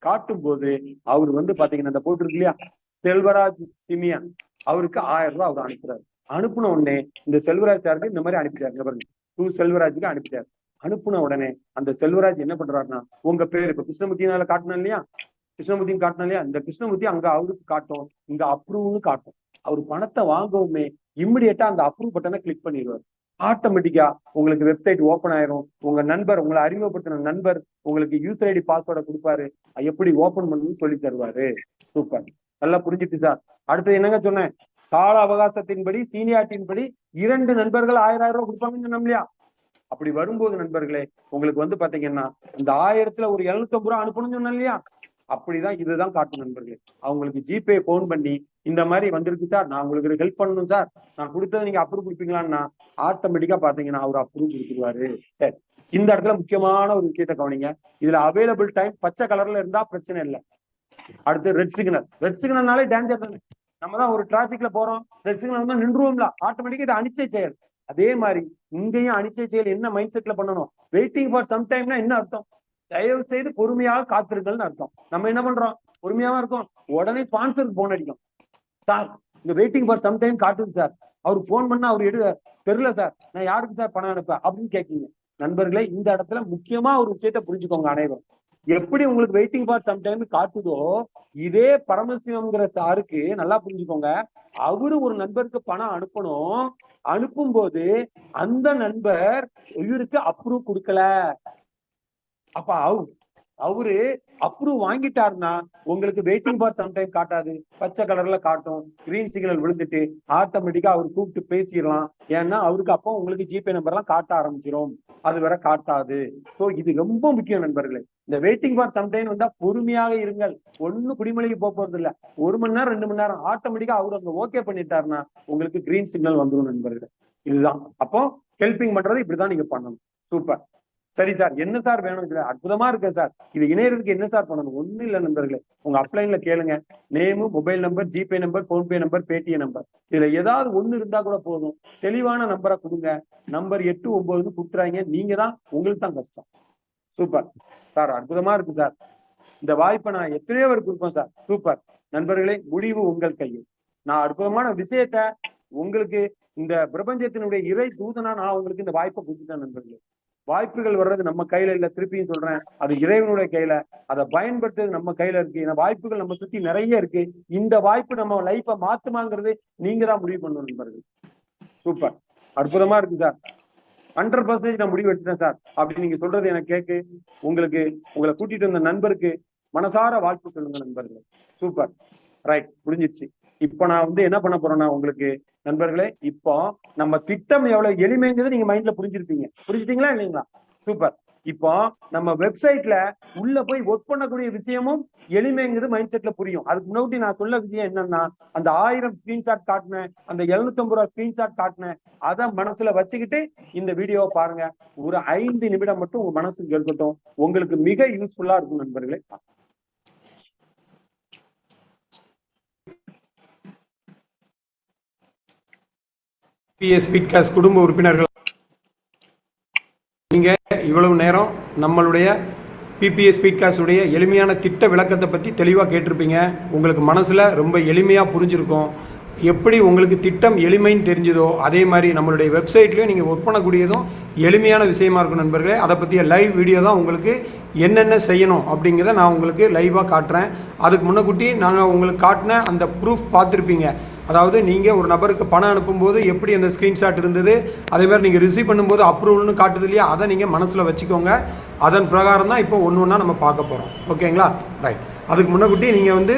Speaker 1: காட்டும் போது அவர் வந்து பாத்தீங்கன்னா இந்த போட்டு இருக்கு இல்லையா, செல்வராஜ் சிமியன், அவருக்கு 1,000 ரூபாய் அவர் அனுப்புறாரு. அனுப்புன உடனே இந்த செல்வராஜ் சாருக்கு இந்த மாதிரி அனுப்பிட்டாரு. செல்வராஜுக்கு அனுப்பிட்டாரு. அனுப்புன உடனே அந்த செல்வராஜ் என்ன பண்றாருன்னா உங்க பேரு இப்ப கிருஷ்ணமூர்த்தினால காட்டணும் இல்லையா, கிருஷ்ணமூர்த்தின்னு காட்டணும் இல்லையா, இந்த கிருஷ்ணமூர்த்தி அங்க அவருக்கு காட்டும், இங்க அப்ரூவ்னு காட்டும். அவர் பணத்தை வாங்கவுமே இம்மிடியேட்டா அந்த அப்ரூவ் பட்டனை கிளிக் பண்ணிடுவார். ஆட்டோமேட்டிக்கா உங்களுக்கு வெப்சைட் ஓபன் ஆயிரும். உங்க நண்பர், உங்களை அறிமுகப்படுத்தின நண்பர் உங்களுக்கு யூசர் ஐடி பாஸ்வேர்டை கொடுப்பாரு, எப்படி ஓபன் பண்ணணும்னு சொல்லி தருவாரு. சூப்பர், நல்லா புரிஞ்சுட்டு சார். அடுத்தது என்னங்க சொன்னேன், கால அவகாசத்தின்படி சீனியாரிட்டியின் படி 2 நண்பர்கள் 1,000 ரூபாய் கொடுப்பாங்கன்னு சொன்னோம் இல்லையா? அப்படி வரும்போது நண்பர்களே உங்களுக்கு வந்து பாத்தீங்கன்னா இந்த 1000த்துல ஒரு 750 ரூபாய் அனுப்பணும்னு சொன்னோம் இல்லையா, அப்படிதான் இதுதான் காட்டும் நண்பர்களே. அவங்களுக்கு ஜிபே போன் பண்ணி இந்த மாதிரி வந்திருக்கு சார், நான் உங்களுக்கு ஹெல்ப் பண்ணணும் சார், நான் கொடுத்ததை நீங்க அப்ரூவ் கொடுப்பீங்களான்னா ஆட்டோமேட்டிக்கா பாத்தீங்கன்னா அவர் அப்ரூவ் கொடுத்துருவாரு. சரி, இந்த இடத்துல முக்கியமான ஒரு விஷயத்த கவனிங்க. இதுல அவைலபிள் டைம் பச்சை கலர்ல இருந்தா பிரச்சனை இல்லை. அடுத்து ரெட் சிக்னல். ரெட் சிக்னல்னாலே டேஞ்சர் தானே. நம்ம தான் ஒரு டிராபிக்ல போறோம், ரெட் சிக்னல் வந்து நின்றுவோம்ல, ஆட்டோமேட்டிக்கா இது அனிச்சை செயல். அதே மாதிரி இங்கேயும் அனிச்சை செயல் என்ன மைண்ட் செட்ல பண்ணணும், வெயிட்டிங் ஃபார் சம் டைம்னா என்ன அர்த்தம், தயவு செய்து பொறுமையாக காத்திருங்கள்னு அர்த்தம். நம்ம என்ன பண்றோம், பொறுமையாவா இருக்கும், உடனே ஸ்பான்சருக்கு போன் அடிக்கும், சார் இந்த வெயிட்டிங் ஃபார் சம் டைம் காட்டுது சார், அவருக்கு போன் பண்ணா அவர் தெரியல சார், நான் யாருக்கு சார் பணம் அனுப்ப அப்படின்னு கேட்கீங்க. நண்பர்களே, இந்த இடத்துல முக்கியமா ஒரு விஷயத்த புரிஞ்சுக்கோங்க அனைவரும். எப்படி உங்களுக்கு வெயிட்டிங் ஃபார் சம் டைம் காட்டுதோ, இதே பரமசிவம்ங்கிற சாருக்கு நல்லா புரிஞ்சுக்கோங்க, அவரு ஒரு நண்பருக்கு பணம் அனுப்பணும், அனுப்பும் போது அந்த நண்பர் இவருக்கு அப்ரூவ் கொடுக்கல, அப்ப அவரு அப்ரூவ் வாங்கிட்டாருன்னா உங்களுக்கு வெயிட்டிங் ஃபார் சம் டைம் காட்டாது, பச்சை கலர்ல காட்டும், கிரீன் சிக்னல் விழுந்துட்டு ஆட்டோமேட்டிக்கா அவர் கூப்பிட்டு பேசிடலாம். ஏன்னா அவருக்கு அப்போ உங்களுக்கு ஜிபே நம்பர் எல்லாம் காட்ட ஆரம்பிச்சிடும், அது வரை காட்டாது. சோ இது ரொம்ப முக்கியம் நண்பர்களே. இந்த வெயிட்டிங் ஃபார் சம் டைம் வந்தா பொறுமையாக இருங்கள், ஒண்ணு குடிமலைக்கு போறது இல்ல, 1 மணி நேரம் 2 மணி நேரம் ஆட்டோமேட்டிக்கா அவரு அங்க ஓகே பண்ணிட்டாருன்னா உங்களுக்கு கிரீன் சிக்னல் வந்துடும் நண்பர்களே. இதுதான் அப்போ ஹெல்பிங் பண்றது, இப்படிதான் நீங்க பண்ணணும். சூப்பர். சரி சார், என்ன சார் வேணும், இதுல அற்புதமா இருக்கு சார், இது இணையறதுக்கு என்ன சார் பண்ணணும்? ஒண்ணும் இல்ல நண்பர்களே, உங்க அப்ளைன்ல கேளுங்க, name, mobile number, GPay number, PhonePe number, Paytm number, இதுல ஏதாவது ஒண்ணு இருந்தா கூட போதும், தெளிவான நம்பரை கொடுங்க. நம்பர் 8, 9 கொடுத்துறாங்க, நீங்க தான், உங்களுக்கு தான் கஷ்டம். சூப்பர் சார், அற்புதமா இருக்கு சார், இந்த வாய்ப்பை நான் எத்தனையோ பேர் கொடுப்பேன் சார். சூப்பர் நண்பர்களே, முடிவு உங்கள் கையில். நான் அற்புதமான விஷயத்த உங்களுக்கு இந்த பிரபஞ்சத்தினுடைய இறை தூதனா நான் உங்களுக்கு இந்த வாய்ப்பை கொடுத்துட்டேன் நண்பர்களே. வாய்ப்புகள் வர்றது நம்ம கையில இல்ல, திருப்பியும் சொல்றேன், அது இறைவனுடைய கையில. அதை பயன்படுத்துறது நம்ம கையில இருக்கு. இந்த வாய்ப்புகள் நம்ம சுத்தி நிறைய இருக்கு. இந்த வாய்ப்பு நம்ம லைஃபை மாத்துமாங்கிறது நீங்க தான் முடிவு பண்ணணும் நண்பர்கள். சூப்பர், அற்புதமா இருக்கு சார். 100% நான் முடிவு எடுத்துட்டேன் சார் அப்படின்னு நீங்க சொல்றது எனக்கு கேக்கு. உங்களுக்கு உங்களை கூட்டிட்டு வந்த நண்பருக்கு மனசார வாழ்த்து சொல்லுங்க நண்பர்களே. சூப்பர், ரைட், முடிஞ்சிச்சு. இப்ப நான் வந்து என்ன பண்ண போறேன்னா உங்களுக்கு நண்பர்களே, இப்போ நம்ம திட்டம் எவ்வளவு எளிமைங்கிறது நீங்க மைண்ட்ல புரிஞ்சுட்டீங்களா இல்லைங்களா? சூப்பர். இப்போ நம்ம வெப்சைட்ல உள்ள போய் ஒர்க் பண்ணக்கூடிய விஷயமும் எளிமைங்கிறது மைண்ட் செட்ல புரியும். அதுக்கு முன்னாடி நான் சொல்ல விஷயம் என்னன்னா, அந்த 1000 ஸ்கிரீன்ஷாட் காட்டினேன், அந்த 750 ரூபாய் ஸ்கிரீன்ஷாட் காட்டினேன், அதை மனசுல வச்சுக்கிட்டு இந்த வீடியோவை பாருங்க. ஒரு 5 நிமிடம் மட்டும் உங்க மனசுக்கு இருக்கட்டும், உங்களுக்கு மிக யூஸ்ஃபுல்லா இருக்கும் நண்பர்களே.
Speaker 3: பிபிஎஸ் ஸ்பீட்காஸ்ட் குடும்ப உறுப்பினர்கள், நீங்கள் இவ்வளவு நேரம் நம்மளுடைய பிபிஎஸ் ஸ்பீட்காஸ்டுடைய எளிமையான திட்ட விளக்கத்தை பற்றி தெளிவாக கேட்டிருப்பீங்க. உங்களுக்கு மனசில் ரொம்ப எளிமையாக புரிஞ்சிருக்கும். எப்படி உங்களுக்கு திட்டம் எளிமைன்னு தெரிஞ்சதோ அதே மாதிரி நம்மளுடைய வெப்சைட்லேயும் நீங்கள் ஒர்க் பண்ணக்கூடியதும் எளிமையான விஷயமா இருக்கும் நண்பர்களே. அதை பற்றிய லைவ் வீடியோ தான் உங்களுக்கு என்னென்ன செய்யணும் அப்படிங்கிறத நான் உங்களுக்கு லைவாக காட்டுறேன். அதுக்கு முன்னக்கூட்டி நாங்கள் உங்களுக்கு காட்டின அந்த ப்ரூஃப் பார்த்துருப்பீங்க. அதாவது நீங்கள் ஒரு நபருக்கு பணம் அனுப்பும்போது எப்படி அந்த ஸ்க்ரீன்ஷாட் இருந்தது, அதே மாதிரி நீங்கள் ரிசீவ் பண்ணும்போது அப்ரூவல்னு காட்டுது இல்லையா, அதை நீங்கள் மனசில் வச்சுக்கோங்க. அதன் பிரகாரம் தான் இப்போ ஒன்று ஒன்றா நம்ம பார்க்க போகிறோம். ஓகேங்களா? ரைட். அதுக்கு முன்னக்கூட்டி நீங்கள் வந்து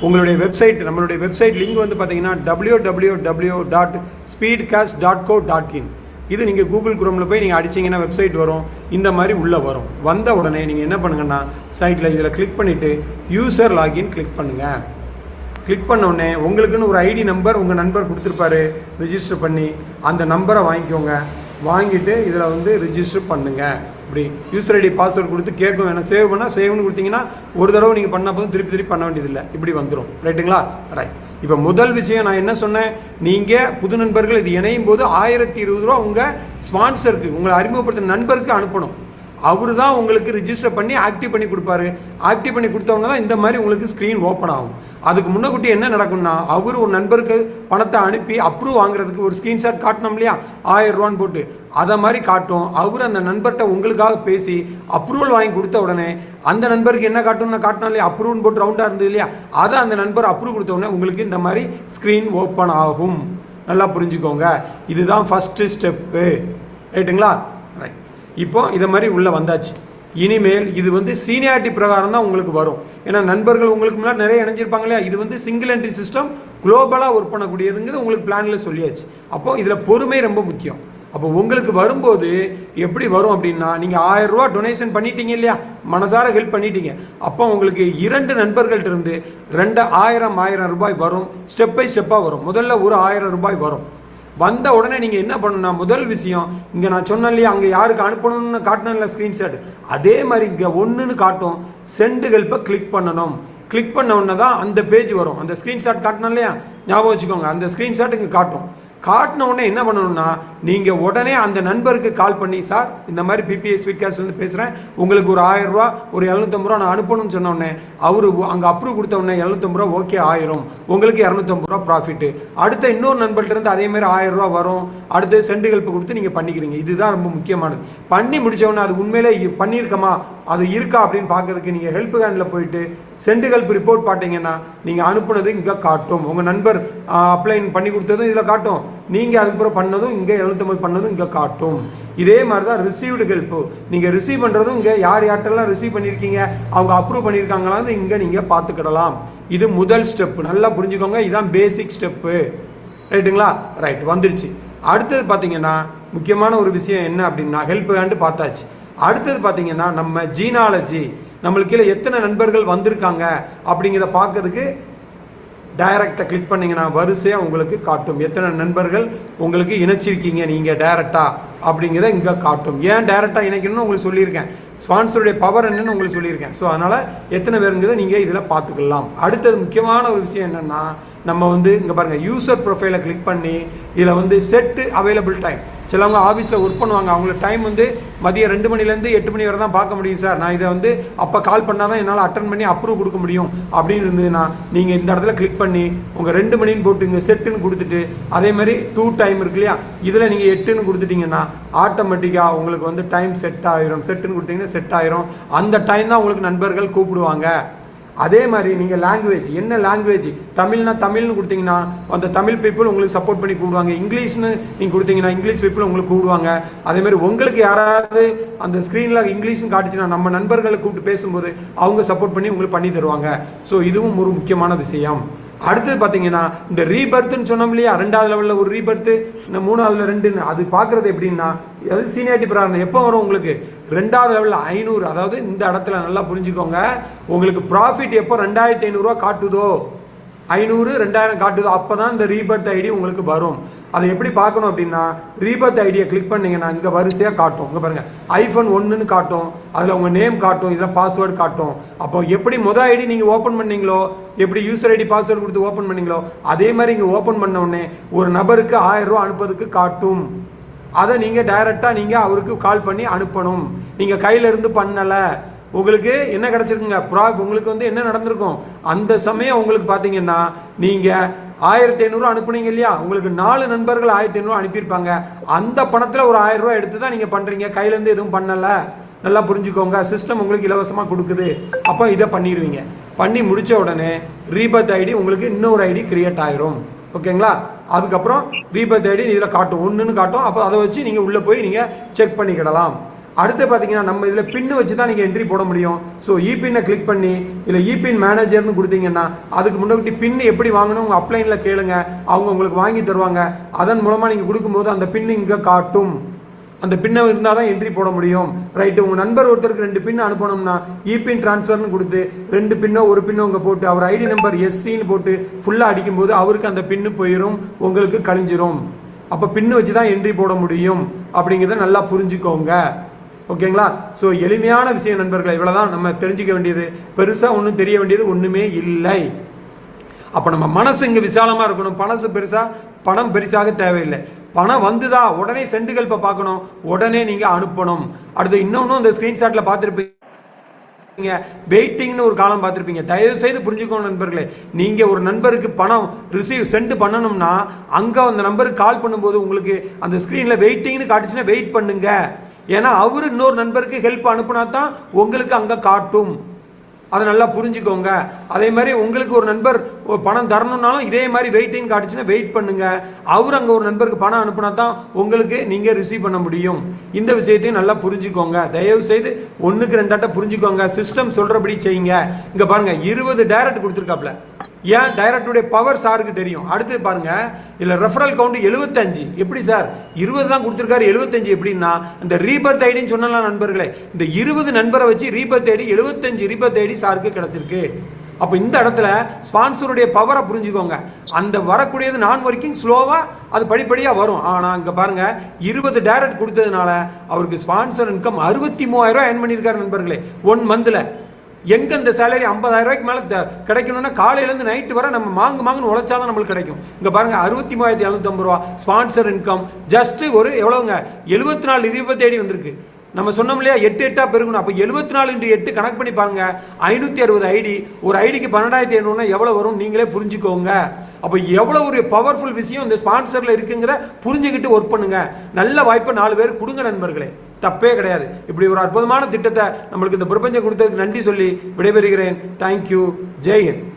Speaker 3: உங்களுடைய வெப்சைட், நம்மளுடைய வெப்சைட் லிங்க் வந்து பார்த்தீங்கன்னா www.speedcast.co.in. இது நீங்கள் கூகுள் குரோமில் போய் நீங்கள் அடிச்சிங்கன்னா வெப்சைட் வரும். இந்த மாதிரி உள்ளே வரும். வந்த உடனே நீங்கள் என்ன பண்ணுங்கன்னா சைட்டில் இதில் கிளிக் பண்ணிவிட்டு யூசர் லாகின் கிளிக் பண்ணுங்கள். கிளிக் பண்ண உடனே உங்களுக்குன்னு ஒரு ஐடி நம்பர் உங்கள் நண்பர் கொடுத்துருப்பாரு, ரிஜிஸ்டர் பண்ணி அந்த நம்பரை வாங்கிக்கோங்க. வாங்கிட்டு இதில் வந்து ரிஜிஸ்டர் பண்ணுங்கள். இப்படி யூசர் ஐடி பாஸ்வேர்டு கொடுத்து கேட்கும், வேணும் சேவ் பண்ணால் சேவ்னு கொடுத்தீங்கன்னா ஒரு தடவை நீங்கள் பண்ண போதும் திருப்பி பண்ண வேண்டியதில்லை, இப்படி வந்துடும். ரைட்டுங்களா? ரைட். இப்போ முதல் விஷயம் நான் என்ன சொன்னேன், நீங்கள் புது நண்பர்கள் இது இணையும் போது 1020 ரூபா உங்கள் ஸ்பான்சருக்கு, உங்களை அறிமுகப்படுத்த நண்பருக்கு அனுப்பணும். அவரு தான் உங்களுக்கு ரிஜிஸ்டர் பண்ணி ஆக்டிவ் பண்ணி கொடுப்பாரு. ஆக்டிவ் பண்ணி கொடுத்தவங்க தான் இந்த மாதிரி உங்களுக்கு ஸ்க்ரீன் ஓப்பன் ஆகும். அதுக்கு முன்னக்கூட்டி என்ன நடக்கும்னா, அவர் ஒரு நண்பருக்கு பணத்தை அனுப்பி அப்ரூவ் வாங்குறதுக்கு ஒரு ஸ்க்ரீன்ஷாட் காட்டணும் இல்லையா, 1000 ரூபான்னு போட்டு, அதை மாதிரி காட்டும். அவர் அந்த நண்பர்கிட்ட உங்களுக்காக பேசி அப்ரூவல் வாங்கி கொடுத்த உடனே அந்த நண்பருக்கு என்ன காட்டணும்னா, காட்டினா இல்லையா அப்ரூவ்னு போட்டு ரவுண்டாக இருந்தது இல்லையா, அதை அந்த நண்பர் அப்ரூவ் கொடுத்த உடனே உங்களுக்கு இந்த மாதிரி ஸ்க்ரீன் ஓப்பன் ஆகும். நல்லா புரிஞ்சுக்கோங்க. இதுதான் ஃபஸ்ட்டு ஸ்டெப்பு. ரைட்டுங்களா? ரைட். இப்போ இதை மாதிரி உள்ளே வந்தாச்சு. இனிமேல் இது வந்து சீனியாரிட்டி பிரகாரம் தான் உங்களுக்கு வரும். ஏன்னா நண்பர்கள் உங்களுக்கு முன்னாடி நிறைய இணைஞ்சிருப்பாங்க இல்லையா, இது வந்து சிங்கிள் என்ட்ரி சிஸ்டம், குளோபலாக ஒர்க் பண்ணக்கூடியதுங்கிறது உங்களுக்கு பிளானில் சொல்லியாச்சு. அப்போ இதில் பொறுமை ரொம்ப முக்கியம். அப்போ உங்களுக்கு வரும்போது எப்படி வரும் அப்படின்னா, நீங்கள் 1000 ரூபா டொனேஷன் பண்ணிட்டீங்க இல்லையா, மனசார ஹெல்ப் பண்ணிட்டீங்க. அப்போ உங்களுக்கு 2 நண்பர்கள்ட்ட இருந்து 1000 ரூபாய் வரும். ஸ்டெப் பை ஸ்டெப்பாக வரும். முதல்ல ஒரு 1000 ரூபாய் வரும். வந்த உடனே நீங்கள் என்ன பண்ணணும்னா, முதல் விஷயம் இங்கே நான் சொன்னேன் இல்லையா, அங்கே யாருக்கு அனுப்பணும்னு காட்டணும் இல்லை ஸ்க்ரீன்ஷாட், அதே மாதிரி இங்கே ஒன்றுன்னு காட்டும், சென்ட் ஹெல்ப்பை கிளிக் பண்ணணும். கிளிக் பண்ண உடனே தான் அந்த பேஜ் வரும். அந்த ஸ்க்ரீன்ஷாட் காட்டணும் இல்லையா, ஞாபகம் வச்சுக்கோங்க. அந்த ஸ்க்ரீன்ஷாட் இங்கே காட்டும். காட்டின உடனே என்ன பண்ணணும்னா, நீங்கள் உடனே அந்த நண்பருக்கு கால் பண்ணி, சார் இந்த மாதிரி பிபிஎஸ் ஸ்பீட்காஸ்ட் வந்து பேசுகிறேன், உங்களுக்கு ஒரு 1000 ரூபா ஒரு 750 ரூபா நான் அனுப்பணும்னு சொன்ன உடனே அவர் அங்கே அப்ரூவ் கொடுத்த உடனே 750 ரூபா ஓகே 1000, உங்களுக்கு 250 ரூபா ப்ராஃபிட்டு. அடுத்த இன்னொரு நண்பர்கிட்ட இருந்து அதே மாதிரி 1000 ரூபா வரும். அடுத்து சென்ட் ஹெல்ப் கொடுத்து நீங்கள் பண்ணிக்கிறீங்க. இதுதான் ரொம்ப முக்கியமானது. பண்ணி முடிச்ச உடனே அது உண்மையிலே பண்ணியிருக்கமா, அது இருக்கா அப்படின்னு பார்க்கறதுக்கு நீங்கள் ஹெல்ப் ஹேண்டில் போயிட்டு சென்ட் ஹெல்ப் ரிப்போர்ட் பார்த்தீங்கன்னா நீங்கள் அனுப்புனது இங்கே காட்டும். உங்கள் நண்பர் அப்ளை பண்ணி கொடுத்ததும் இதில் காட்டும், நீங்கள் அதுக்கப்புறம் பண்ணதும் இங்கே 750 பண்ணதும் இங்கே காட்டும். இதே மாதிரி தான் ரிசீவ்டு ஹெல்ப்பு. நீங்கள் ரிசீவ் பண்ணுறதும் இங்கே யார்ட்டெல்லாம் ரிசீவ் பண்ணியிருக்கீங்க, அவங்க அப்ரூவ் பண்ணியிருக்காங்களான்னு இங்கே நீங்கள் பார்த்துக்கிடலாம். இது முதல் ஸ்டெப்பு. நல்லா புரிஞ்சுக்கோங்க. இதுதான் பேசிக் ஸ்டெப்பு. ரைட்டுங்களா? ரைட். வந்துருச்சு. அடுத்தது பார்த்தீங்கன்னா முக்கியமான ஒரு விஷயம் என்ன அப்படின்னா, ஹெல்ப் ஹேண்டு பார்த்தாச்சு. அடுத்தது பார்த்தீங்கன்னா நம்ம ஜீனாலஜி, நம்மளுக்கு கீழே எத்தனை நண்பர்கள் வந்திருக்காங்க அப்படிங்கிறத பார்க்கறதுக்கு டைரக்டாக கிளிக் பண்ணிங்கன்னா வரிசையாக உங்களுக்கு காட்டும் எத்தனை நண்பர்கள் உங்களுக்கு இணைச்சிருக்கீங்க நீங்கள் டைரெக்டாக அப்படிங்கிறத இங்கே காட்டும். ஏன் டைரெக்டாக இணைக்கணும்னு உங்களுக்கு சொல்லியிருக்கேன். ஸ்பான்சருடைய பவர் என்னன்னு உங்களுக்கு சொல்லியிருக்கேன். ஸோ அதனால் எத்தனை பேருங்கிறத நீங்கள் இதில் பார்த்துக்கலாம். அடுத்தது முக்கியமான ஒரு விஷயம் என்னென்னா, நம்ம வந்து இங்கே பாருங்கள், யூசர் ப்ரொஃபைலை கிளிக் பண்ணி இதில் வந்து செட்டு அவைலபிள் டைம். சிலவங்க ஆஃபீஸில் ஒர்க் பண்ணுவாங்க, அவங்களுக்கு டைம் வந்து மதியம் 2 மணிலேருந்து 8 மணி வரை தான் பார்க்க முடியும் சார், நான் இதை வந்து அப்போ கால் பண்ணால் தான் என்னால் அட்டன் பண்ணி அப்ரூவ் கொடுக்க முடியும் அப்படின்னு இருந்ததுன்னா, நீங்கள் இந்த இடத்துல கிளிக் பண்ணி உங்கள் 2 மணின்னு போட்டு இங்கே செட்டுன்னு கொடுத்துட்டு, அதே மாதிரி 2 டைம் இருக்கு இல்லையா, இதில் நீங்கள் 8ன்னு கொடுத்துட்டிங்கன்னா ஆட்டோமேட்டிக்காக உங்களுக்கு வந்து டைம் செட் ஆயிரும். செட்டுன்னு கொடுத்தீங்கன்னா செட் ஆயிரும். அந்த டைம் தான் உங்களுக்கு நண்பர்கள் கூப்பிடுவாங்க. அதே மாதிரி நீங்கள் லாங்குவேஜ், என்ன லாங்குவேஜ், தமிழ்னா தமிழ்னு கொடுத்தீங்கன்னா அந்த தமிழ் பீப்புள் உங்களுக்கு சப்போர்ட் பண்ணி கூப்பிடுவாங்க. இங்கிலீஷ்னு நீங்கள் கொடுத்தீங்கன்னா இங்கிலீஷ் பீப்புள் உங்களுக்கு கூப்பிடுவாங்க. அதே மாதிரி உங்களுக்கு யாராவது அந்த ஸ்க்ரீனில் இங்கிலீஷ்னு காட்டுச்சுன்னா நம்ம நண்பர்களை கூப்பிட்டு பேசும்போது அவங்க சப்போர்ட் பண்ணி உங்களுக்கு பண்ணி தருவாங்க. ஸோ இதுவும் ஒரு முக்கியமான விஷயம். அடுத்தது பார்த்தீங்கன்னா, இந்த ரீபர்த்துன்னு சொன்னோம் இல்லையா, 2வது லெவலில் ஒரு ரீபர்த்து, இந்த 3வதுல 2ன்னு, அது பார்க்குறது எப்படின்னா, அது சீனியாரிட்டி பிரார்த்தனை எப்போ வரும் உங்களுக்கு, 2வது லெவலில் 500. அதாவது இந்த இடத்துல நல்லா புரிஞ்சுக்கோங்க, உங்களுக்கு ப்ராஃபிட் எப்போ 2500 காட்டுதோ, 500 2000 காட்டுதோ, அப்போ தான் இந்த ரீபர்த் ஐடி உங்களுக்கு வரும். அதை எப்படி பார்க்கணும் அப்படின்னா, ரீபர்த் ஐடியை கிளிக் பண்ணிங்கன்னா இங்கே வரிசையாக காட்டும். இங்கே பாருங்கள், iPhone 1ன்னு காட்டும், அதில் உங்கள் நேம் காட்டும், இதில் பாஸ்வேர்டு காட்டும். அப்போ எப்படி மொதல் ஐடி நீங்கள் ஓப்பன் பண்ணீங்களோ, எப்படி யூசர் ஐடி பாஸ்வேர்டு கொடுத்து ஓப்பன் பண்ணீங்களோ, அதே மாதிரி இங்கே ஓப்பன் பண்ண உடனே ஒரு நபருக்கு 1000 ரூபா அனுப்புறதுக்கு காட்டும். அதை நீங்கள் டைரெக்டாக நீங்கள் அவருக்கு கால் பண்ணி அனுப்பணும். நீங்கள் கையிலேருந்து பண்ணலை, உங்களுக்கு என்ன கிடச்சிருக்குங்க, உங்களுக்கு வந்து என்ன நடந்திருக்கும், அந்த சமயம் உங்களுக்கு பார்த்தீங்கன்னா நீங்கள் 1500 அனுப்புனீங்க இல்லையா, உங்களுக்கு 4 நண்பர்கள் 1500 அனுப்பியிருப்பாங்க. அந்த பணத்தில் ஒரு 1000 ரூபா எடுத்து தான் நீங்கள் பண்ணுறீங்க, கையிலேருந்து எதுவும் பண்ணலை. நல்லா புரிஞ்சுக்கோங்க, சிஸ்டம் உங்களுக்கு இலவசமாக கொடுக்குது. அப்போ இதை பண்ணிடுவீங்க. பண்ணி முடித்த உடனே ரீபர்த் ஐடி உங்களுக்கு இன்னொரு ஐடி கிரியேட் ஆயிரும். ஓகேங்களா, அதுக்கப்புறம் ரீபர்த் ஐடி இதில் காட்டும், 1ன்னு காட்டும். அப்போ அதை வச்சு நீங்கள் உள்ளே போய் நீங்கள் செக் பண்ணிக்கிடலாம். அடுத்து பார்த்தீங்கன்னா, நம்ம இதில் பின்னு வச்சு தான் நீங்கள் என்ட்ரி போட முடியும். ஸோ இபின்னை கிளிக் பண்ணி இதில் இபின் மேனேஜர்னு கொடுத்தீங்கன்னா, அதுக்கு முன்னாடி பின் எப்படி வாங்கணும் உங்கள் அப்ளைனில் கேளுங்க, அவங்க உங்களுக்கு வாங்கி தருவாங்க. அதன் மூலமாக நீங்கள் கொடுக்கும்போது அந்த பின் இங்கே காட்டும். அந்த பின்னை இருந்தால் தான் என்ட்ரி போட முடியும். ரைட்டு, உங்கள் நண்பர் ஒருத்தருக்கு 2 பின் அனுப்பணும்னா இபின் ட்ரான்ஸ்ஃபர்னு கொடுத்து 2 பின்னோ 1 பின்னோ உங்கள் போட்டு அவர் ஐடி நம்பர் எஸ்சின்னு போட்டு ஃபுல்லாக அடிக்கும்போது அவருக்கு அந்த பின்னு போயிடும், உங்களுக்கு கழிஞ்சிரும். அப்போ பின்னு வச்சு தான் என்ட்ரி போட முடியும் அப்படிங்கிறத நல்லா புரிஞ்சுக்கோங்க. ஓகேங்களா, ஸோ எளிமையான விஷயம் நண்பர்களை, இவ்வளோதான் நம்ம தெரிஞ்சிக்க வேண்டியது. பெருசாக ஒன்றும் தெரிய வேண்டியது ஒன்றுமே இல்லை. அப்போ நம்ம மனசு இங்கே விசாலமாக இருக்கணும். பணம் பெருசாக தேவையில்லை. பணம் வந்துதா உடனே சென்டுகள் இப்போ பார்க்கணும், உடனே நீங்கள் அனுப்பணும். அடுத்து இன்னொன்றும் இந்த ஸ்க்ரீன்ஷாட்டில் பார்த்துருப்பீங்க, வெயிட்டிங்னு ஒரு காலம் பார்த்துருப்பீங்க. தயவு செய்து புரிஞ்சுக்கணும் நண்பர்களே, நீங்கள் ஒரு நண்பருக்கு பணம் சென்ட் பண்ணணும்னா அங்கே அந்த நம்பருக்கு கால் பண்ணும்போது உங்களுக்கு அந்த ஸ்க்ரீனில் வெயிட்டிங்னு காட்டுச்சுன்னா வெயிட் பண்ணுங்க. ஏன்னா அவர் இன்னொரு நண்பருக்கு ஹெல்ப் அனுப்புனா தான் உங்களுக்கு அங்கே காட்டும். அதை நல்லா புரிஞ்சுக்கோங்க. அதே மாதிரி உங்களுக்கு ஒரு நண்பர் பணம் தரணும்னாலும் இதே மாதிரி வெயிட்டிங் காட்டுச்சுன்னா வெயிட் பண்ணுங்க. அவர் அங்கே ஒரு நண்பருக்கு பணம் அனுப்புனா தான் உங்களுக்கு நீங்கள் ரிசீவ் பண்ண முடியும். இந்த விஷயத்தையும் நல்லா புரிஞ்சுக்கோங்க. தயவு செய்து 1க்கு 2 புரிஞ்சுக்கோங்க. சிஸ்டம் சொல்கிறபடி செய்யுங்க. இங்கே பாருங்க, 20 டைரக்ட் கொடுத்துருக்காப்ல. ஏன் டைரக்டுடைய பவர் சாருக்கு தெரியும். அடுத்து பாருங்க, இதில் ரெஃபரல் கவுண்ட் 75. எப்படி சார் 20 தான் கொடுத்துருக்காரு, 75 எப்படின்னா, இந்த ரீபர்த் ஐடின்னு சொன்னலாம் நண்பர்களே, இந்த 20 நண்பரை வச்சு ரீபர்த் ஐடி 75 ரீபர்த் ஐடி சாருக்கு கிடைச்சிருக்கு. அப்போ இந்த இடத்துல ஸ்பான்சருடைய பவரை புரிஞ்சுக்கோங்க. அந்த வரக்கூடியது நான் ஒர்க்கிங் ஸ்லோவாக அது படிப்படியாக வரும். ஆனால் இங்கே பாருங்க, 20 டைரக்ட் கொடுத்ததுனால அவருக்கு ஸ்பான்சர் இன்கம் 63,000 ரூபா ஏர்ன் பண்ணியிருக்காரு நண்பர்களே 1 மந்த்தில். எங்க இந்த சேலரி 50,000 ரூபாய்க்கு மேலே கிடைக்கணும்னா காலையிலேருந்து நைட்டு வரை நம்ம மாங்குன்னு உழைச்சாதான் நம்மளுக்கு கிடைக்கும். இங்கே பாருங்க, 63,750 ரூபா ஸ்பான்சர் இன்கம். ஜஸ்ட் ஒரு எவ்வளவுங்க, 74 ரீபர்த் ஐடி வந்திருக்கு. நம்ம சொன்னோம் இல்லையா, 8 பெருகணும். அப்போ 74 × 8 கணக்கு பண்ணி பாருங்க, 560 ஐடி. ஒரு ஐடிக்கு 12,500 எவ்வளோ வரும் நீங்களே புரிஞ்சுக்கோங்க. அப்போ எவ்வளோ ஒரு பவர்ஃபுல் விஷயம் இந்த ஸ்பான்சரில் இருக்குங்கிற புரிஞ்சுக்கிட்டு ஒர்க் பண்ணுங்க. நல்ல வாய்ப்பை 4 பேர் கொடுங்க நண்பர்களே, தப்பே கிடையாது. இப்படி ஒரு அற்புதமான திட்டத்தை நம்மளுக்கு இந்த பிரபஞ்சம் கொடுத்ததுக்கு நன்றி சொல்லி விடைபெறுகிறேன். தேங்க்யூ. ஜெய் ஹிந்த்.